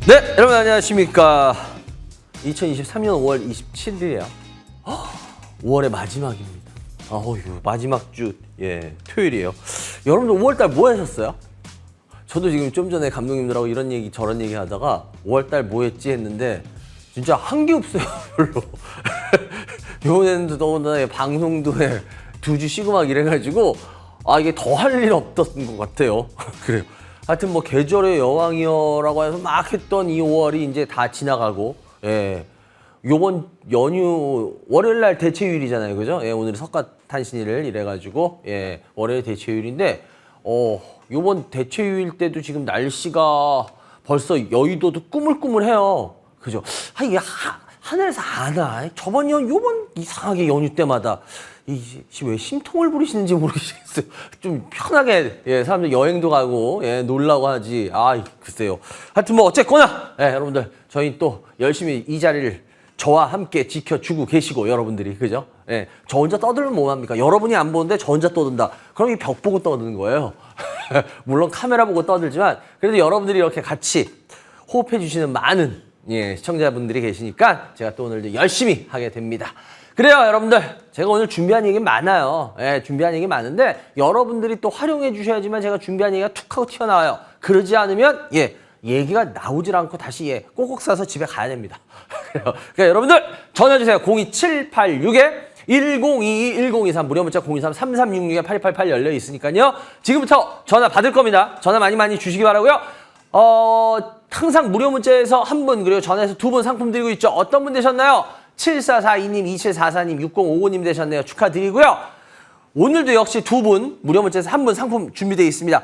네, 여러분 안녕하십니까. 2023년 5월 27일이에요. 5월의 마지막입니다. 어휴, 마지막 주, 토요일이에요. 여러분들 5월달 뭐 하셨어요? 저도 지금 좀 전에 감독님들하고 이런 얘기 저런 얘기 하다가 5월달 뭐 했지 했는데 진짜 한 게 없어요, 별로. 요번에는 더군다나 방송도 2주 쉬고 막 이래가지고 이게 더 할 일 없던 것 같아요. 그래요. 하여튼 뭐 계절의 여왕이여라고 해서 막 했던 이 5월이 이제 다 지나가고, 요번 연휴 월요일날 대체휴일이잖아요, 그죠? 오늘 석가탄신일 이래가지고 월요일 대체휴일인데, 요번 대체휴일 때도 지금 날씨가 벌써 여의도도 꾸물꾸물해요, 그죠? 이게 하늘에서 안 와. 저번 요번 이상하게 연휴 때마다 왜 심통을 부리시는지 모르겠어요. 좀 편하게 사람들 여행도 가고 놀라고 하지. 글쎄요. 하여튼 뭐 어쨌거나 여러분들 저희 또 열심히 이 자리를 저와 함께 지켜주고 계시고 여러분들이 그죠? 저 혼자 떠들면 뭐합니까? 여러분이 안 보는데 저 혼자 떠든다. 그럼 이 벽 보고 떠드는 거예요. 물론 카메라 보고 떠들지만 그래도 여러분들이 이렇게 같이 호흡해 주시는 많은 시청자분들이 계시니까 제가 또 오늘도 열심히 하게 됩니다. 그래요, 여러분들. 제가 오늘 준비한 얘기 많아요. 준비한 얘기 많은데 여러분들이 또 활용해 주셔야지만 제가 준비한 얘기가 툭 하고 튀어나와요. 그러지 않으면 얘기가 나오질 않고 다시 꼭꼭 싸서 집에 가야 됩니다. 그러니까 여러분들 전화 주세요. 02786-1022-1023 무료 문자 023-3366-8288 열려 있으니까요. 지금부터 전화 받을 겁니다. 전화 많이 주시기 바라고요. 항상 무료 문자에서 한 분 그리고 전화해서 2분 상품 드리고 있죠. 어떤 분 되셨나요? 7442님, 2744님, 6059님 되셨네요. 축하드리고요. 오늘도 역시 2분 무료 문자에서 한 분 상품 준비되어 있습니다.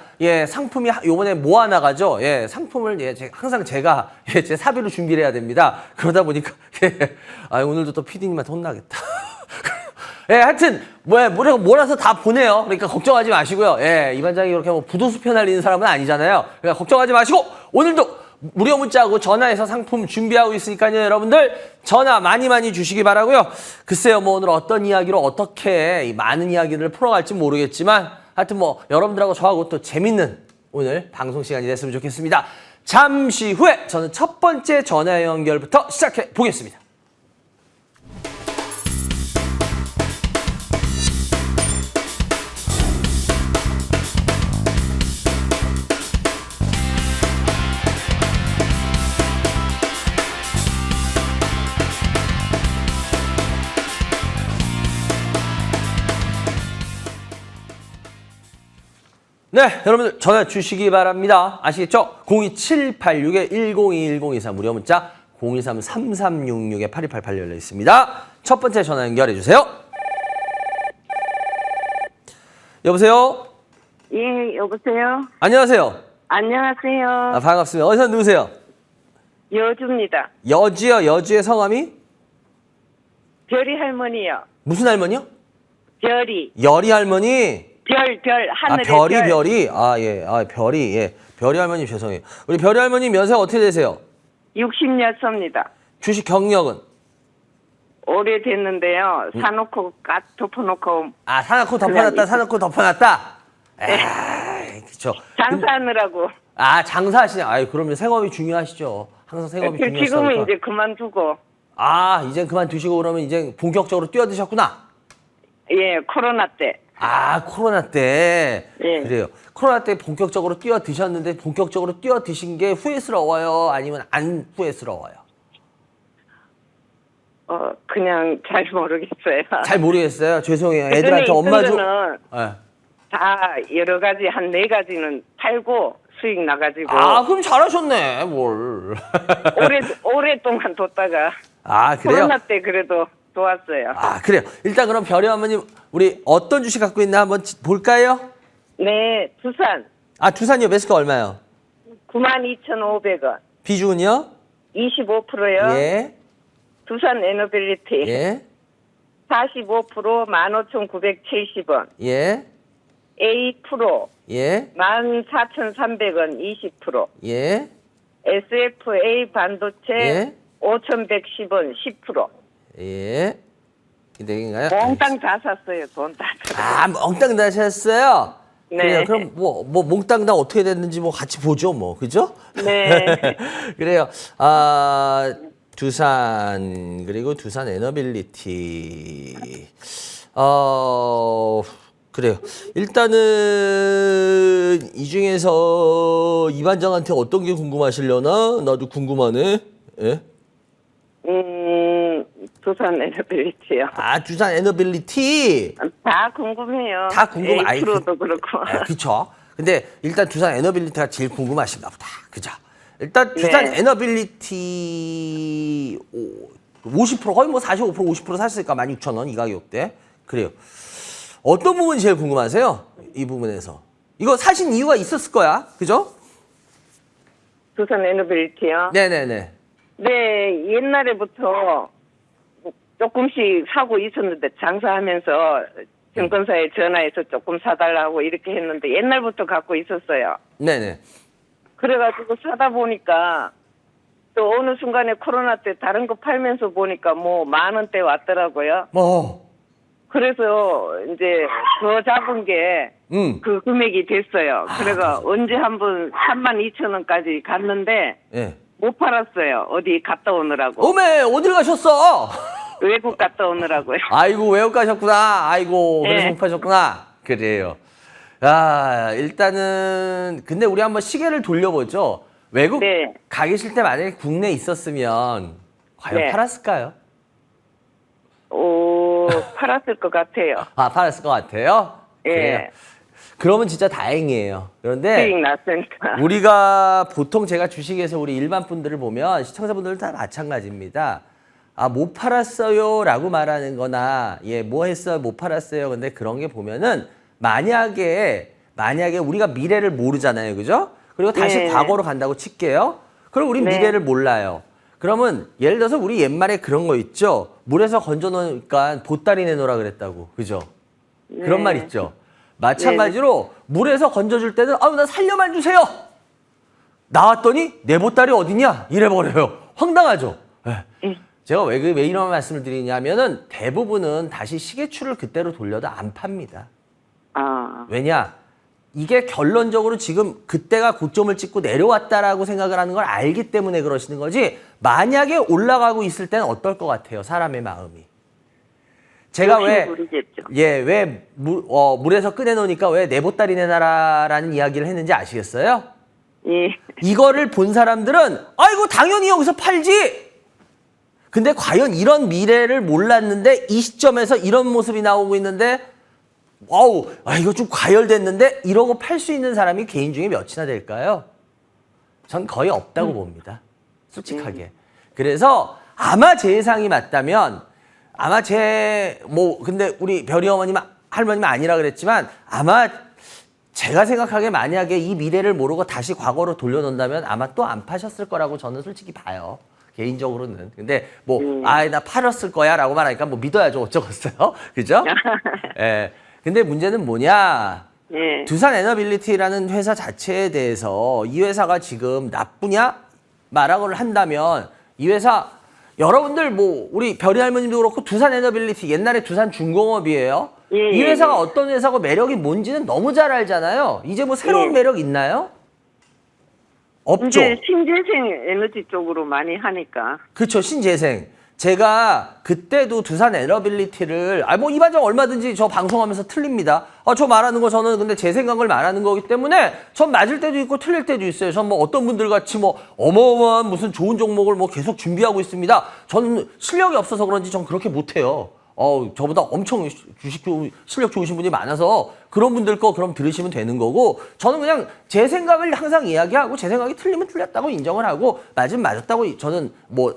상품이 요번에 모아나가죠. 상품을 항상 제가 제 사비로 준비를 해야 됩니다. 그러다 보니까 오늘도 또 PD님한테 혼나겠다. 하여튼 몰아서 다 보내요. 그러니까 걱정하지 마시고요. 이 반장이 이렇게 부도수 펴날리는 사람은 아니잖아요. 그러니까 걱정하지 마시고 오늘도 무료 문자하고 전화해서 상품 준비하고 있으니까요. 여러분들 전화 많이 주시기 바라고요. 글쎄요, 오늘 어떤 이야기로 어떻게 많은 이야기를 풀어갈지 모르겠지만 하여튼 여러분들하고 저하고 또 재밌는 오늘 방송 시간이 됐으면 좋겠습니다. 잠시 후에 저는 첫 번째 전화 연결부터 시작해 보겠습니다. 네, 여러분들 전화 주시기 바랍니다. 아시겠죠? 02786-1021-1024 무료 문자 023-3366-8288 열려 있습니다. 첫 번째 전화 연결해 주세요. 여보세요? 예, 여보세요? 안녕하세요. 안녕하세요. 반갑습니다. 어디서 누구세요? 여주입니다. 여주요? 여주의 성함이? 별이 할머니요. 무슨 할머니요? 별이. 열이 할머니? 하늘의 별이. 별이. 별이 할머니 죄송해요. 우리 별이 할머니 연세가 어떻게 되세요? 60였습니다. 주식 경력은? 오래됐는데요. 사놓고 덮어놓고. 사놓고 덮어놨다, 사놓고 덮어놨다? 그쵸. 장사하느라고. 장사하시냐. 그러면 생업이 중요하시죠. 항상 생업이 중요하시니까. 지금은 이제 그만두고. 이젠 그만두시고 그러면 이제 본격적으로 뛰어드셨구나? 예, 코로나 때. 코로나 때. 예. 그래요. 코로나 때 본격적으로 뛰어드셨는데 본격적으로 뛰어드신 게 후회스러워요? 아니면 안 후회스러워요? 그냥 잘 모르겠어요. 잘 모르겠어요. 죄송해요. 애들한테 엄마 좀. 다 여러 가지 한 4가지는 팔고 수익 나가지고. 그럼 잘하셨네. 뭘. 오랫동안 뒀다가. 그래요? 코로나 때 그래도 도왔어요. 그래요. 일단 그럼 별이 어머님 우리 어떤 주식 갖고 있나 한번 볼까요? 네, 두산. 두산이요. 매수가 얼마요? 92,500원. 비중은요? 25%요. 예. 두산 에너빌리티. 예. 45% 15,970원. 예. A 프로. 예. 14,300원 20%. 예. SFA 반도체 예. 5,110원 10%. 예. 이대인가요? 몽땅 다 샀어요. 돈 다. 몽땅 다 샀어요? 그래요. 그럼 뭐 몽땅 어떻게 됐는지 뭐 같이 보죠, 뭐. 그죠? 네. 그래요. 두산, 그리고 두산 에너빌리티. 그래요. 일단은 이 중에서 이반장한테 어떤 게 궁금하시려나? 나도 궁금하네. 예? 두산 에너빌리티요. 두산 에너빌리티. 다 궁금해요. 다 궁금. A프로도 그렇고. 그쵸. 근데 일단 두산 에너빌리티가 제일 궁금하신가 보다. 그죠? 일단 두산 네. 에너빌리티 50% 거의 뭐 45% 50% 샀으니까 16,000원 이 가격대. 그래요. 어떤 부분이 제일 궁금하세요? 이 부분에서. 이거 사신 이유가 있었을 거야. 그죠? 두산 에너빌리티요? 네네네. 네, 옛날에부터 조금씩 사고 있었는데 장사하면서 증권사에 전화해서 조금 사달라고 이렇게 했는데 옛날부터 갖고 있었어요. 네네. 그래가지고 사다 보니까 또 어느 순간에 코로나 때 다른 거 팔면서 보니까 뭐 10,000원대 왔더라고요. 그래서 이제 더 잡은 게 그 금액이 됐어요. 그래가 언제 한번 32,000원까지 갔는데 예. 못 팔았어요. 어디 갔다 오느라고. 어메, 어딜 가셨어? 외국 갔다 오느라고요. 아이고, 외국 가셨구나. 아이고, 그래서 네. 못 파셨구나. 그래요. 일단은, 근데 우리 한번 시계를 돌려보죠. 외국 네. 가 계실 때 만약에 국내에 있었으면 과연 네. 팔았을까요? 팔았을 것 같아요. 팔았을 것 같아요? 예. 그래요. 그러면 진짜 다행이에요. 그런데 수익 났으니까. 우리가 보통 제가 주식에서 우리 일반 분들을 보면 시청자분들 다 마찬가지입니다. 못 팔았어요 라고 말하는 거나 뭐 했어요 못 팔았어요. 근데 그런 게 보면은 만약에 우리가 미래를 모르잖아요. 그죠? 그리고 다시 네. 과거로 간다고 칠게요. 그럼 우리 네. 미래를 몰라요. 그러면 예를 들어서 우리 옛말에 그런 거 있죠. 물에서 건져 놓으니까 보따리 내놓으라 그랬다고. 그죠? 그런 네. 말 있죠. 마찬가지로 물에서 건져줄 때는 나 살려만 주세요. 나왔더니 내 보따리 어디냐? 이래버려요. 황당하죠. 네. 제가 왜 이런 말씀을 드리냐면은 대부분은 다시 시계추를 그때로 돌려도 안 팝니다. 왜냐? 이게 결론적으로 지금 그때가 고점을 찍고 내려왔다라고 생각을 하는 걸 알기 때문에 그러시는 거지. 만약에 올라가고 있을 때는 어떨 것 같아요? 사람의 마음이. 제가 모르겠죠. 왜 물에서 꺼내놓으니까 왜 내 보따리 내놔라라는 이야기를 했는지 아시겠어요? 예. 이거를 본 사람들은 아이고 당연히 여기서 팔지. 근데 과연 이런 미래를 몰랐는데 이 시점에서 이런 모습이 나오고 있는데 이거 좀 과열됐는데 이러고 팔 수 있는 사람이 개인 중에 몇이나 될까요? 전 거의 없다고 봅니다. 솔직하게. 그래서 아마 제 예상이 맞다면 근데 우리 별이 할머니는 아니라 그랬지만 아마 제가 생각하기에 만약에 이 미래를 모르고 다시 과거로 돌려놓는다면 아마 또 안 파셨을 거라고 저는 솔직히 봐요. 개인적으로는. 근데 나 팔았을 거야 라고 말하니까 믿어야죠. 어쩌겠어요. 그죠? 예. 근데 문제는 뭐냐? 예. 두산 에너빌리티라는 회사 자체에 대해서 이 회사가 지금 나쁘냐? 말하고를 한다면 이 회사 여러분들 우리 별이 할머님도 그렇고 두산 에너빌리티 옛날에 두산 중공업이에요. 이 회사가 어떤 회사고 매력이 뭔지는 너무 잘 알잖아요. 이제 새로운 매력 있나요? 없죠. 이제 신재생 에너지 쪽으로 많이 하니까. 그렇죠. 신재생. 제가 그때도 두산 에너빌리티를 이반장 얼마든지 저 방송하면서 틀립니다. 저 말하는 거 저는 근데 제 생각을 말하는 거기 때문에 전 맞을 때도 있고 틀릴 때도 있어요. 전 어떤 분들 같이 어마어마한 무슨 좋은 종목을 계속 준비하고 있습니다. 저는 실력이 없어서 그런지 전 그렇게 못해요. 저보다 엄청 주식 실력 좋으신 분이 많아서 그런 분들 거 그럼 들으시면 되는 거고 저는 그냥 제 생각을 항상 이야기하고 제 생각이 틀리면 틀렸다고 인정을 하고 맞으면 맞았다고 저는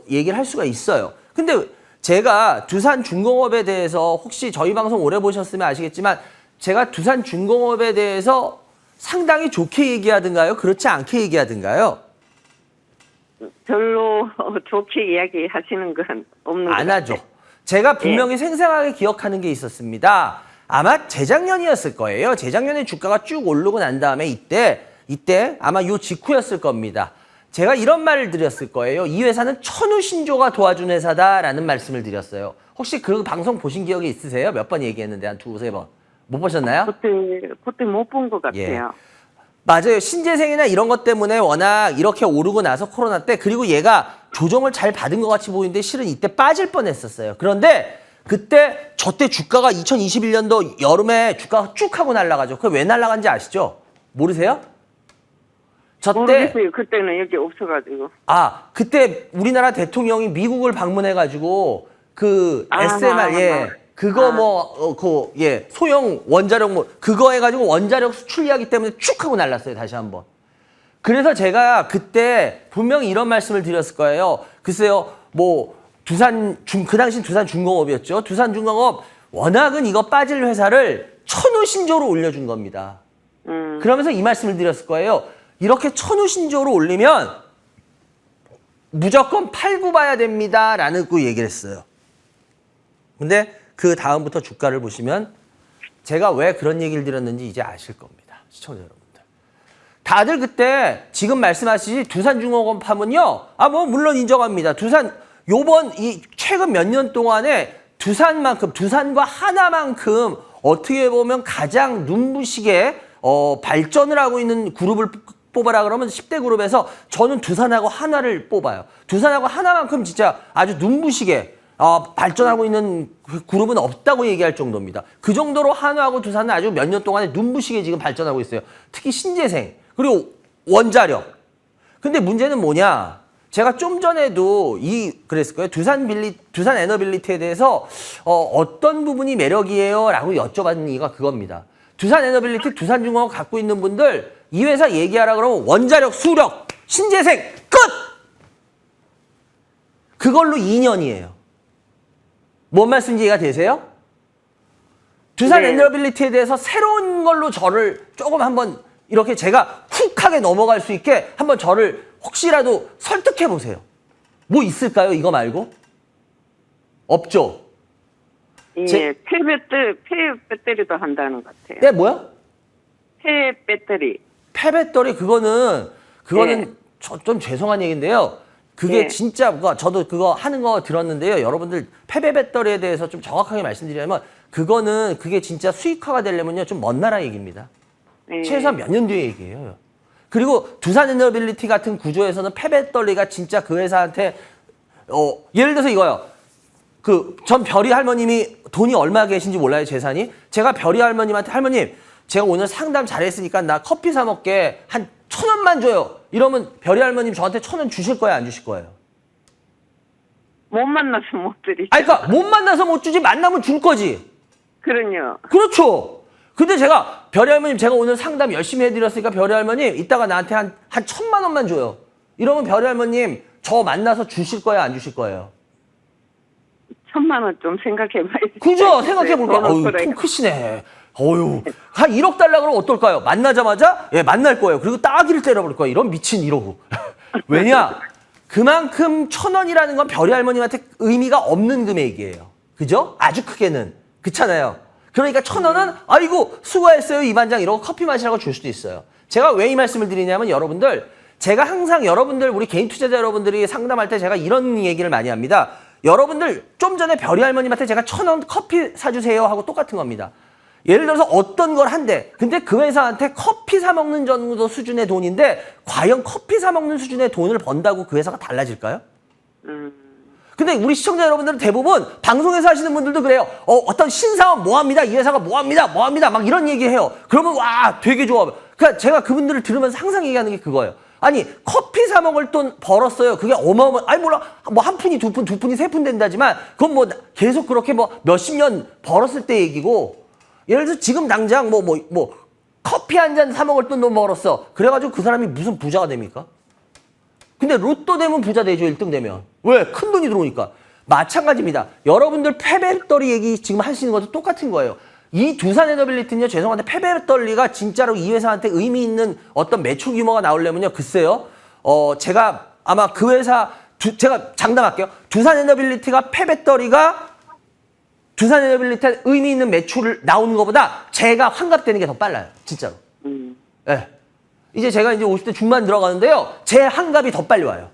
얘기를 할 수가 있어요. 근데 제가 두산 중공업에 대해서 혹시 저희 방송 오래 보셨으면 아시겠지만 제가 두산 중공업에 대해서 상당히 좋게 얘기하든가요? 그렇지 않게 얘기하든가요? 별로 좋게 이야기하시는 건 없는 것 안 같아요. 하죠. 제가 분명히 생생하게 기억하는 게 있었습니다. 아마 재작년이었을 거예요. 재작년에 주가가 쭉 오르고 난 다음에 이때 아마 요 직후였을 겁니다. 제가 이런 말을 드렸을 거예요. 이 회사는 천우신조가 도와준 회사다라는 말씀을 드렸어요. 혹시 그 방송 보신 기억이 있으세요? 몇 번 얘기했는데 한 두세 번. 못 보셨나요? 그때 못 본 것 예. 같아요. 맞아요. 신재생이나 이런 것 때문에 워낙 이렇게 오르고 나서 코로나 때 그리고 얘가 조정을 잘 받은 것 같이 보이는데 실은 이때 빠질 뻔했었어요. 그런데 그때 저때 주가가 2021년도 여름에 주가가 쭉 하고 날아가죠. 그게 왜 날아간지 아시죠? 모르세요? 저때 모르겠어요. 그때는 여기 없어가지고. 그때 우리나라 대통령이 미국을 방문해가지고 그 아하, SMR 그거 소형 원자력 그거 해가지고 원자력 수출 이야기 때문에 쭉 하고 날랐어요. 다시 한번. 그래서 제가 그때 분명히 이런 말씀을 드렸을 거예요. 글쎄요, 그 당시 두산중공업이었죠. 두산중공업 워낙은 이거 빠질 회사를 천우신조로 올려준 겁니다. 그러면서 이 말씀을 드렸을 거예요. 이렇게 천우신조로 올리면 무조건 팔고 봐야 됩니다라는 그 얘기를 했어요. 근데 그 다음부터 주가를 보시면 제가 왜 그런 얘기를 드렸는지 이제 아실 겁니다. 시청자 여러분들. 다들 그때 지금 말씀하시지 두산중공업 하면요. 물론 인정합니다. 최근 몇 년 동안에 두산과 하나만큼 어떻게 보면 가장 눈부시게 발전을 하고 있는 그룹을 뽑아라 그러면 10대 그룹에서 저는 두산하고 하나를 뽑아요. 두산하고 하나만큼 진짜 아주 눈부시게 발전하고 있는 그룹은 없다고 얘기할 정도입니다. 그 정도로 한화하고 두산은 아주 몇 년 동안에 눈부시게 지금 발전하고 있어요. 특히 신재생, 그리고 원자력. 근데 문제는 뭐냐? 제가 좀 전에도 그랬을 거예요. 두산 에너빌리티에 대해서 어떤 부분이 매력이에요? 라고 여쭤봤는 이유가 그겁니다. 두산 에너빌리티, 두산중공업 갖고 있는 분들 이 회사 얘기하라 그러면 원자력, 수력, 신재생 끝! 그걸로 2년이에요. 뭔 말씀인지 이해가 되세요? 두산 네. 에너빌리티에 대해서 새로운 걸로 저를 조금 한번 이렇게 제가 훅하게 넘어갈 수 있게 한번 저를 혹시라도 설득해 보세요. 뭐 있을까요? 이거 말고? 없죠? 예, 폐배터리도 한다는 것 같아요. 네, 뭐야? 폐배터리. 폐배터리 그거는 네. 좀 죄송한 얘기인데요. 그게 네. 진짜 저도 그거 하는 거 들었는데요. 여러분들 폐배 배터리에 대해서 좀 정확하게 말씀드리자면 그게 진짜 수익화가 되려면요 좀 먼 나라 얘기입니다. 네. 최소한 몇 년 뒤의 얘기예요. 그리고 두산에너빌리티 같은 구조에서는 폐배터리가 진짜 그 회사한테 예를 들어서 이거요. 전 별이 할머님이 돈이 얼마 계신지 몰라요, 재산이. 제가 별이 할머님한테 할머님 제가 오늘 상담 잘했으니까 나 커피 사 먹게 한 1,000원만 줘요. 이러면 별이 할머님 저한테 1,000원 주실 거예요, 안 주실 거예요? 못 만나서 못 드리죠. 그러니까 못 만나서 못 주지 만나면 줄 거지. 그럼요. 그렇죠. 근데 제가 별이 할머님 제가 오늘 상담 열심히 해드렸으니까 별이 할머님 이따가 나한테 한 1,000만 원만 줘요. 이러면 별이 할머님 저 만나서 주실 거예요, 안 주실 거예요? 1,000만 원 좀 생각해봐야지. 그죠? 생각해볼까? 네, 어휴, 통 크시네. 한 1억 달라 그러면 어떨까요? 만나자마자, 만날 거예요. 그리고 따귀를 때려버릴 거예요. 이런 미친 이러고. 왜냐? 그만큼 1,000원이라는 건 별이 할머님한테 의미가 없는 금액이에요. 그죠? 아주 크게는. 그렇잖아요. 그러니까 1,000원은, 아이고, 수고했어요, 이 반장. 이러고 커피 마시라고 줄 수도 있어요. 제가 왜 이 말씀을 드리냐면 여러분들, 제가 항상 여러분들, 우리 개인 투자자 여러분들이 상담할 때 제가 이런 얘기를 많이 합니다. 여러분들 좀 전에 별이 할머님한테 제가 1,000원 커피 사주세요 하고 똑같은 겁니다. 예를 들어서 어떤 걸 한대. 근데 그 회사한테 커피 사 먹는 정도 수준의 돈인데 과연 커피 사 먹는 수준의 돈을 번다고 그 회사가 달라질까요? 근데 우리 시청자 여러분들은 대부분 방송에서 하시는 분들도 그래요. 어떤 신사업 뭐합니다. 이 회사가 뭐합니다. 막 이런 얘기해요. 그러면 와 되게 좋아. 그러니까 제가 그분들을 들으면서 항상 얘기하는 게 그거예요. 아니 커피 사 먹을 돈 벌었어요. 그게 아니 몰라 한 푼이 두 푼이 세 푼 된다지만 그건 계속 그렇게 몇십 년 벌었을 때 얘기고 예를 들어서 지금 당장 커피 한 잔 사 먹을 돈도 벌었어. 그래가지고 그 사람이 무슨 부자가 됩니까? 근데 로또 되면 부자 되죠. 1등 되면. 왜? 큰 돈이 들어오니까. 마찬가지입니다. 여러분들 폐배터리 얘기 지금 하시는 것도 똑같은 거예요. 이 두산에너빌리티는요, 죄송한데 폐배터리가 진짜로 이 회사한테 의미 있는 어떤 매출 규모가 나오려면요, 글쎄요, 제가 아마 그 회사, 제가 장담할게요. 두산에너빌리티가 두산에너빌리티에 의미 있는 매출을 나오는 것보다 제가 환갑되는 게 더 빨라요. 진짜로. 네. 이제 제가 이제 50대 중반 들어가는데요. 제 환갑이 더 빨리 와요.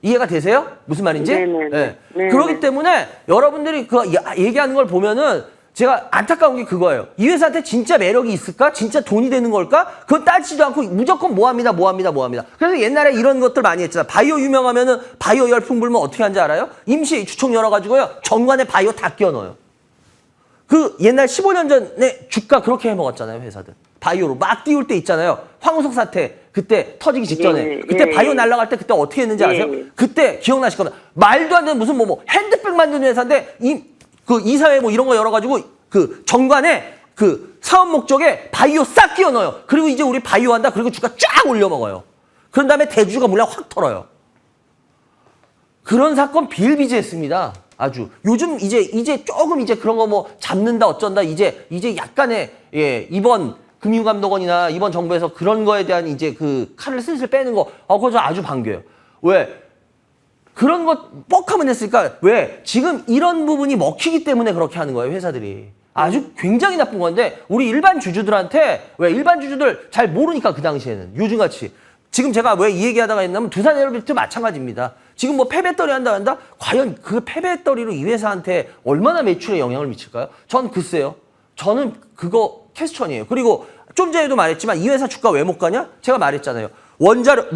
이해가 되세요? 무슨 말인지? 네네네. 네. 네네. 그렇기 때문에 여러분들이 그 얘기하는 걸 보면은 제가 안타까운 게 그거예요. 이 회사한테 진짜 매력이 있을까? 진짜 돈이 되는 걸까? 그건 따지지도 않고 무조건 뭐합니다. 그래서 옛날에 이런 것들 많이 했잖아. 바이오 유명하면은 바이오 열풍 불면 어떻게 하는지 알아요? 임시 주총 열어가지고요. 정관에 바이오 다 끼워 넣어요. 그 옛날 15년 전에 주가 그렇게 해먹었잖아요. 회사들. 바이오로 막 띄울 때 있잖아요. 황우석 사태 그때 터지기 직전에. 그때 바이오 날라갈 때 그때 어떻게 했는지 아세요? 그때 기억나실 겁니다. 말도 안 되는 무슨 뭐 핸드백 만드는 회사인데 그 이사회 뭐 이런 거 열어가지고 그 정관에 그 사업 목적에 바이오 싹 끼워 넣어요. 그리고 이제 우리 바이오 한다. 그리고 주가 쫙 올려 먹어요. 그런 다음에 대주주가 몰래 확 털어요. 그런 사건 비일비재했습니다. 아주 요즘 이제 조금 이제 그런 거 뭐 잡는다 어쩐다 이제 약간의 이번 금융감독원이나 이번 정부에서 그런 거에 대한 이제 그 칼을 슬슬 빼는 거 그거 저 아주 반겨요. 왜? 그런 거 뻑하면 했으니까 왜? 지금 이런 부분이 먹히기 때문에 그렇게 하는 거예요, 회사들이. 아주 굉장히 나쁜 건데 우리 일반 주주들한테 왜 일반 주주들 잘 모르니까 그 당시에는 요즘같이 지금 제가 왜 이 얘기하다가 했냐면 두산에너빌리티 마찬가지입니다. 지금 뭐 폐배터리 한다 과연 그 폐배터리로 이 회사한테 얼마나 매출에 영향을 미칠까요? 전 글쎄요. 저는 그거 퀘스천이에요. 그리고 좀 전에도 말했지만 이 회사 주가 왜 못 가냐? 제가 말했잖아요. 원자력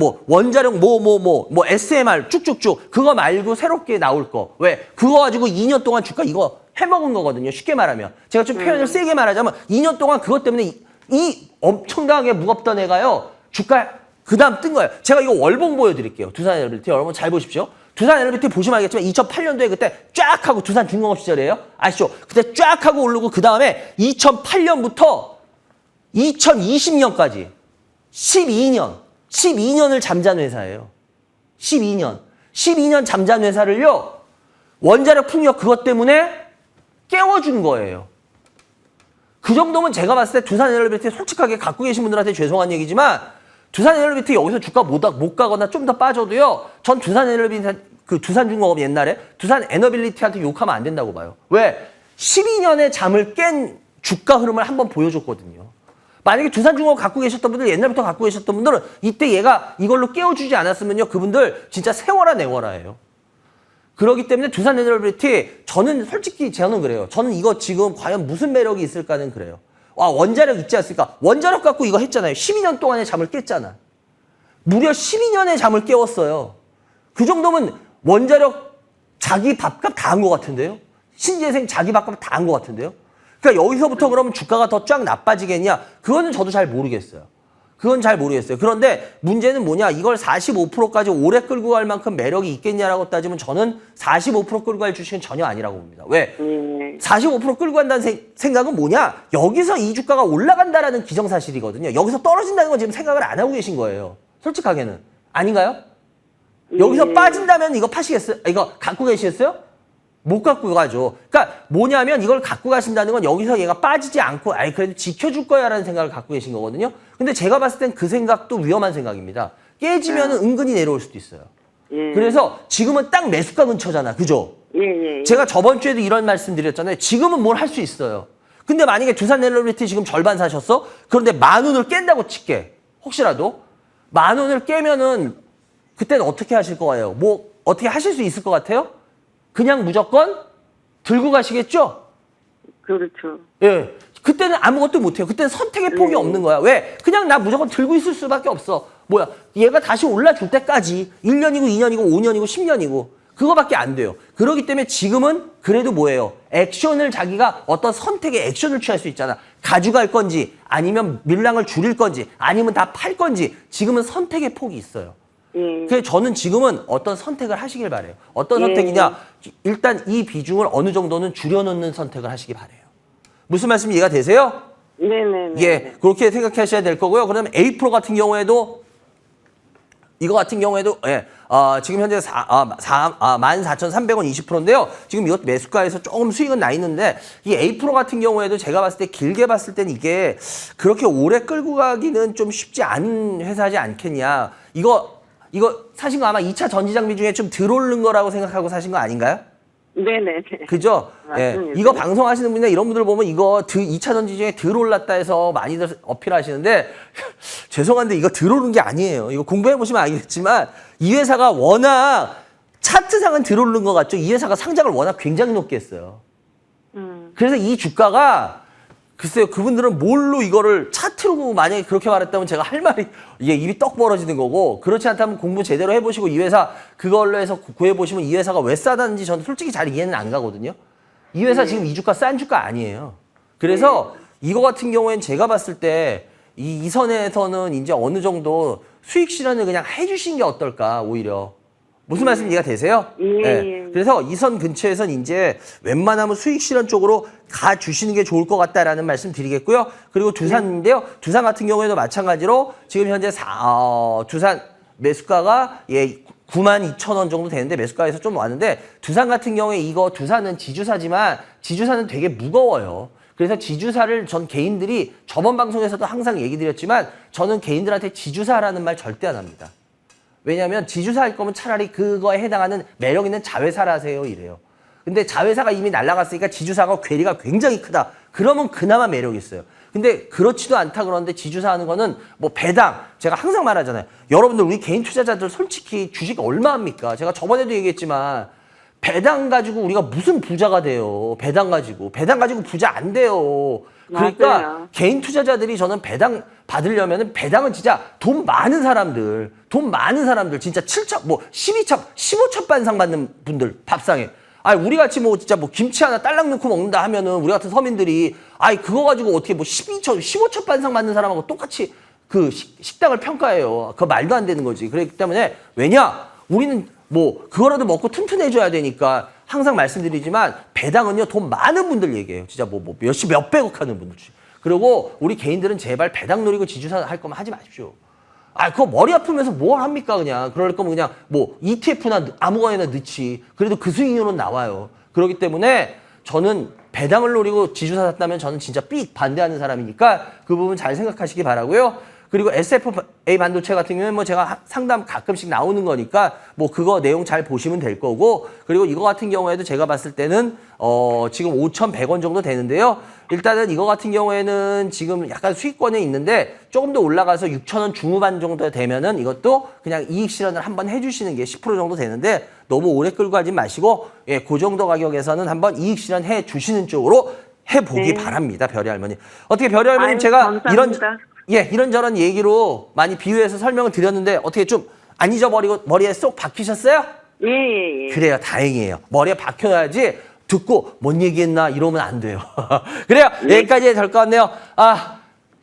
SMR 쭉쭉쭉 그거 말고 새롭게 나올 거. 왜? 그거 가지고 2년 동안 주가 이거 해먹은 거거든요. 쉽게 말하면. 제가 좀 표현을 세게 말하자면 2년 동안 그것 때문에 이 엄청나게 무겁던 애가요. 주가 그 다음 뜬 거예요. 제가 이거 월봉 보여드릴게요. 두산에너빌리티 여러분 잘 보십시오. 두산에너빌리티 보시면 알겠지만 2008년도에 그때 쫙 하고 두산중공업 시절이에요. 아시죠? 그때 쫙 하고 오르고 그 다음에 2008년부터 2020년까지 12년을 잠잔 회사예요. 12년 잠잔 회사를요. 원자력 풍력 그것 때문에 깨워준 거예요. 그 정도면 제가 봤을 때 두산에너빌리티 솔직하게 갖고 계신 분들한테 죄송한 얘기지만 두산에너빌리티 여기서 주가 못 가거나 좀 더 빠져도요. 전 두산에너빌리티 그 두산중공업 옛날에 두산에너빌리티한테 욕하면 안 된다고 봐요. 왜? 12년의 잠을 깬 주가 흐름을 한번 보여줬거든요. 만약에 두산중공업 갖고 계셨던 분들 옛날부터 갖고 계셨던 분들은 이때 얘가 이걸로 깨워주지 않았으면요. 그분들 진짜 세워라 내워라예요. 그렇기 때문에 두산에너빌리티 저는 솔직히 저는 그래요. 저는 이거 지금 과연 무슨 매력이 있을까는 그래요. 원자력 있지 않습니까? 원자력 갖고 이거 했잖아요. 12년 동안의 잠을 깼잖아. 무려 12년의 잠을 깨웠어요. 그 정도면 원자력 자기 밥값 다 한 것 같은데요? 신재생 자기 밥값 다 한 것 같은데요? 그러니까 여기서부터 그러면 주가가 더 쫙 나빠지겠냐? 그거는 저도 잘 모르겠어요. 그건 잘 모르겠어요. 그런데 문제는 뭐냐? 이걸 45%까지 오래 끌고 갈 만큼 매력이 있겠냐라고 따지면 저는 45% 끌고 갈 주식은 전혀 아니라고 봅니다. 왜? 45% 끌고 간다는 생각은 뭐냐? 여기서 이 주가가 올라간다라는 기정사실이거든요. 여기서 떨어진다는 건 지금 생각을 안 하고 계신 거예요. 솔직하게는. 아닌가요? 여기서 빠진다면 이거 파시겠어요? 이거 갖고 계시겠어요? 못 갖고 가죠. 그러니까 뭐냐면 이걸 갖고 가신다는 건 여기서 얘가 빠지지 않고 그래도 지켜줄 거야 라는 생각을 갖고 계신 거거든요. 근데 제가 봤을 땐 그 생각도 위험한 생각입니다. 깨지면 은근히 내려올 수도 있어요. 그래서 지금은 딱 매수가 근처잖아. 그죠? 제가 저번 주에도 이런 말씀 드렸잖아요. 지금은 뭘 할 수 있어요. 근데 만약에 두산에너빌리티 지금 절반 사셨어? 그런데 10,000원을 깬다고 칠게. 혹시라도 10,000원을 깨면은 그때는 어떻게 하실 거예요? 뭐 어떻게 하실 수 있을 것 같아요? 그냥 무조건 들고 가시겠죠? 그렇죠. 예. 그때는 아무것도 못해요. 그때는 선택의 폭이 없는 거야. 왜? 그냥 나 무조건 들고 있을 수밖에 없어. 뭐야? 얘가 다시 올라줄 때까지 1년이고 2년이고 5년이고 10년이고 그거밖에 안 돼요. 그렇기 때문에 지금은 그래도 뭐예요? 액션을 자기가 어떤 선택의 액션을 취할 수 있잖아. 가져갈 건지 아니면 밀랑을 줄일 건지 아니면 다 팔 건지 지금은 선택의 폭이 있어요. 그래서 저는 지금은 어떤 선택을 하시길 바래요. 어떤 선택이냐? 일단 이 비중을 어느 정도는 줄여놓는 선택을 하시기 바래요. 무슨 말씀 이해가 되세요? 네네네. 예, 그렇게 생각하셔야 될 거고요. 그다음에 A 프로 같은 경우에도 이거 같은 경우에도 지금 현재 14,300원 20%인데요. 지금 이것 매수가에서 조금 수익은 나 있는데 이 A 프로 같은 경우에도 제가 봤을 때 길게 봤을 땐 이게 그렇게 오래 끌고 가기는 좀 쉽지 않은 회사지 않겠냐. 이거 사신 거 아마 2차 전지장비 중에 좀 덜 오른 거라고 생각하고 사신 거 아닌가요? 네네. 그죠? 예. 이거 방송하시는 분이나 이런 분들 보면 이거 2차 전지 중에 덜 올랐다 해서 많이들 어필하시는데 죄송한데 이거 덜 오른 게 아니에요. 이거 공부해보시면 알겠지만 이 회사가 워낙 차트상은 덜 오른 것 같죠? 이 회사가 상장을 워낙 굉장히 높게 했어요. 그래서 이 주가가 글쎄요, 그분들은 뭘로 이거를 차트로 만약에 그렇게 말했다면 제가 할 말이 이게 입이 떡 벌어지는 거고, 그렇지 않다면 공부 제대로 해보시고 이 회사 그걸로 해서 구해보시면 이 회사가 왜 싸다는지 저는 솔직히 잘 이해는 안 가거든요. 이 회사 지금 이 주가 싼 주가 아니에요. 그래서 이거 같은 경우엔 제가 봤을 때 이 선에서는 이제 어느 정도 수익 실현을 그냥 해주신 게 어떨까, 오히려. 무슨 말씀 이해가 되세요? 예. 그래서 이 선 근처에선 이제 웬만하면 수익 실현 쪽으로 가주시는 게 좋을 것 같다라는 말씀 드리겠고요. 그리고 두산인데요. 두산 같은 경우에도 마찬가지로 지금 현재 두산 매수가가 92,000원 정도 되는데 매수가에서 좀 왔는데, 두산 같은 경우에 두산은 지주사지만 지주사는 되게 무거워요. 그래서 지주사를 전 개인들이 저번 방송에서도 항상 얘기 드렸지만 저는 개인들한테 지주사라는 말 절대 안 합니다. 왜냐하면 지주사 할 거면 차라리 그거에 해당하는 매력 있는 자회사를 하세요, 이래요. 근데 자회사가 이미 날아갔으니까 지주사가 괴리가 굉장히 크다. 그러면 그나마 매력이 있어요. 근데 그렇지도 않다 그러는데 지주사 하는 거는 뭐 배당, 제가 항상 말하잖아요. 여러분들 우리 개인 투자자들 솔직히 주식 얼마 합니까? 제가 저번에도 얘기했지만 배당 가지고 우리가 무슨 부자가 돼요. 배당 가지고 부자 안 돼요. 그러니까 맞아요. 개인 투자자들이 저는 배당 받으려면은 배당은 진짜 돈 많은 사람들 진짜 7첩, 뭐 12첩, 15첩 반상 받는 분들 밥상에. 아니 우리 같이 뭐 진짜 뭐 김치 하나 딸랑 넣고 먹는다 하면은 우리 같은 서민들이 아이 그거 가지고 어떻게 뭐 12첩, 15첩 반상 받는 사람하고 똑같이 그 식당을 평가해요. 그거 말도 안 되는 거지. 그렇기 때문에 왜냐? 우리는 뭐 그거라도 먹고 튼튼해져야 되니까 항상 말씀드리지만 배당은요 돈 많은 분들 얘기해요. 진짜 뭐 몇백억 하는 분들. 그리고 우리 개인들은 제발 배당 노리고 지주사 할 거면 하지 마십시오. 아 그거 머리 아프면서 뭘 합니까 그냥. 그럴 거면 그냥 뭐 ETF나 아무거나 넣지. 그래도 그 수익률은 나와요. 그렇기 때문에 저는 배당을 노리고 지주사 샀다면 저는 진짜 삑 반대하는 사람이니까 그 부분 잘 생각하시기 바라고요. 그리고 SFA 반도체 같은 경우는 뭐 제가 상담 가끔씩 나오는 거니까 뭐 그거 내용 잘 보시면 될 거고, 그리고 이거 같은 경우에도 제가 봤을 때는 지금 5,100원 정도 되는데요. 일단은 이거 같은 경우에는 지금 약간 수익권에 있는데 조금 더 올라가서 6,000원 중후반 정도 되면은 이것도 그냥 이익 실현을 한번 해주시는 게 10% 정도 되는데 너무 오래 끌고 가지 마시고 그 정도 가격에서는 한번 이익 실현 해 주시는 쪽으로 해보기 바랍니다. 별이 할머니. 어떻게 별이 할머니 아유, 제가 감사합니다. 이런저런 얘기로 많이 비유해서 설명을 드렸는데 어떻게 좀 안 잊어버리고 머리에 쏙 박히셨어요? 예. 그래요. 다행이에요. 머리에 박혀야지 듣고 뭔 얘기했나 이러면 안 돼요. 그래요. 여기까지 될 것 같네요.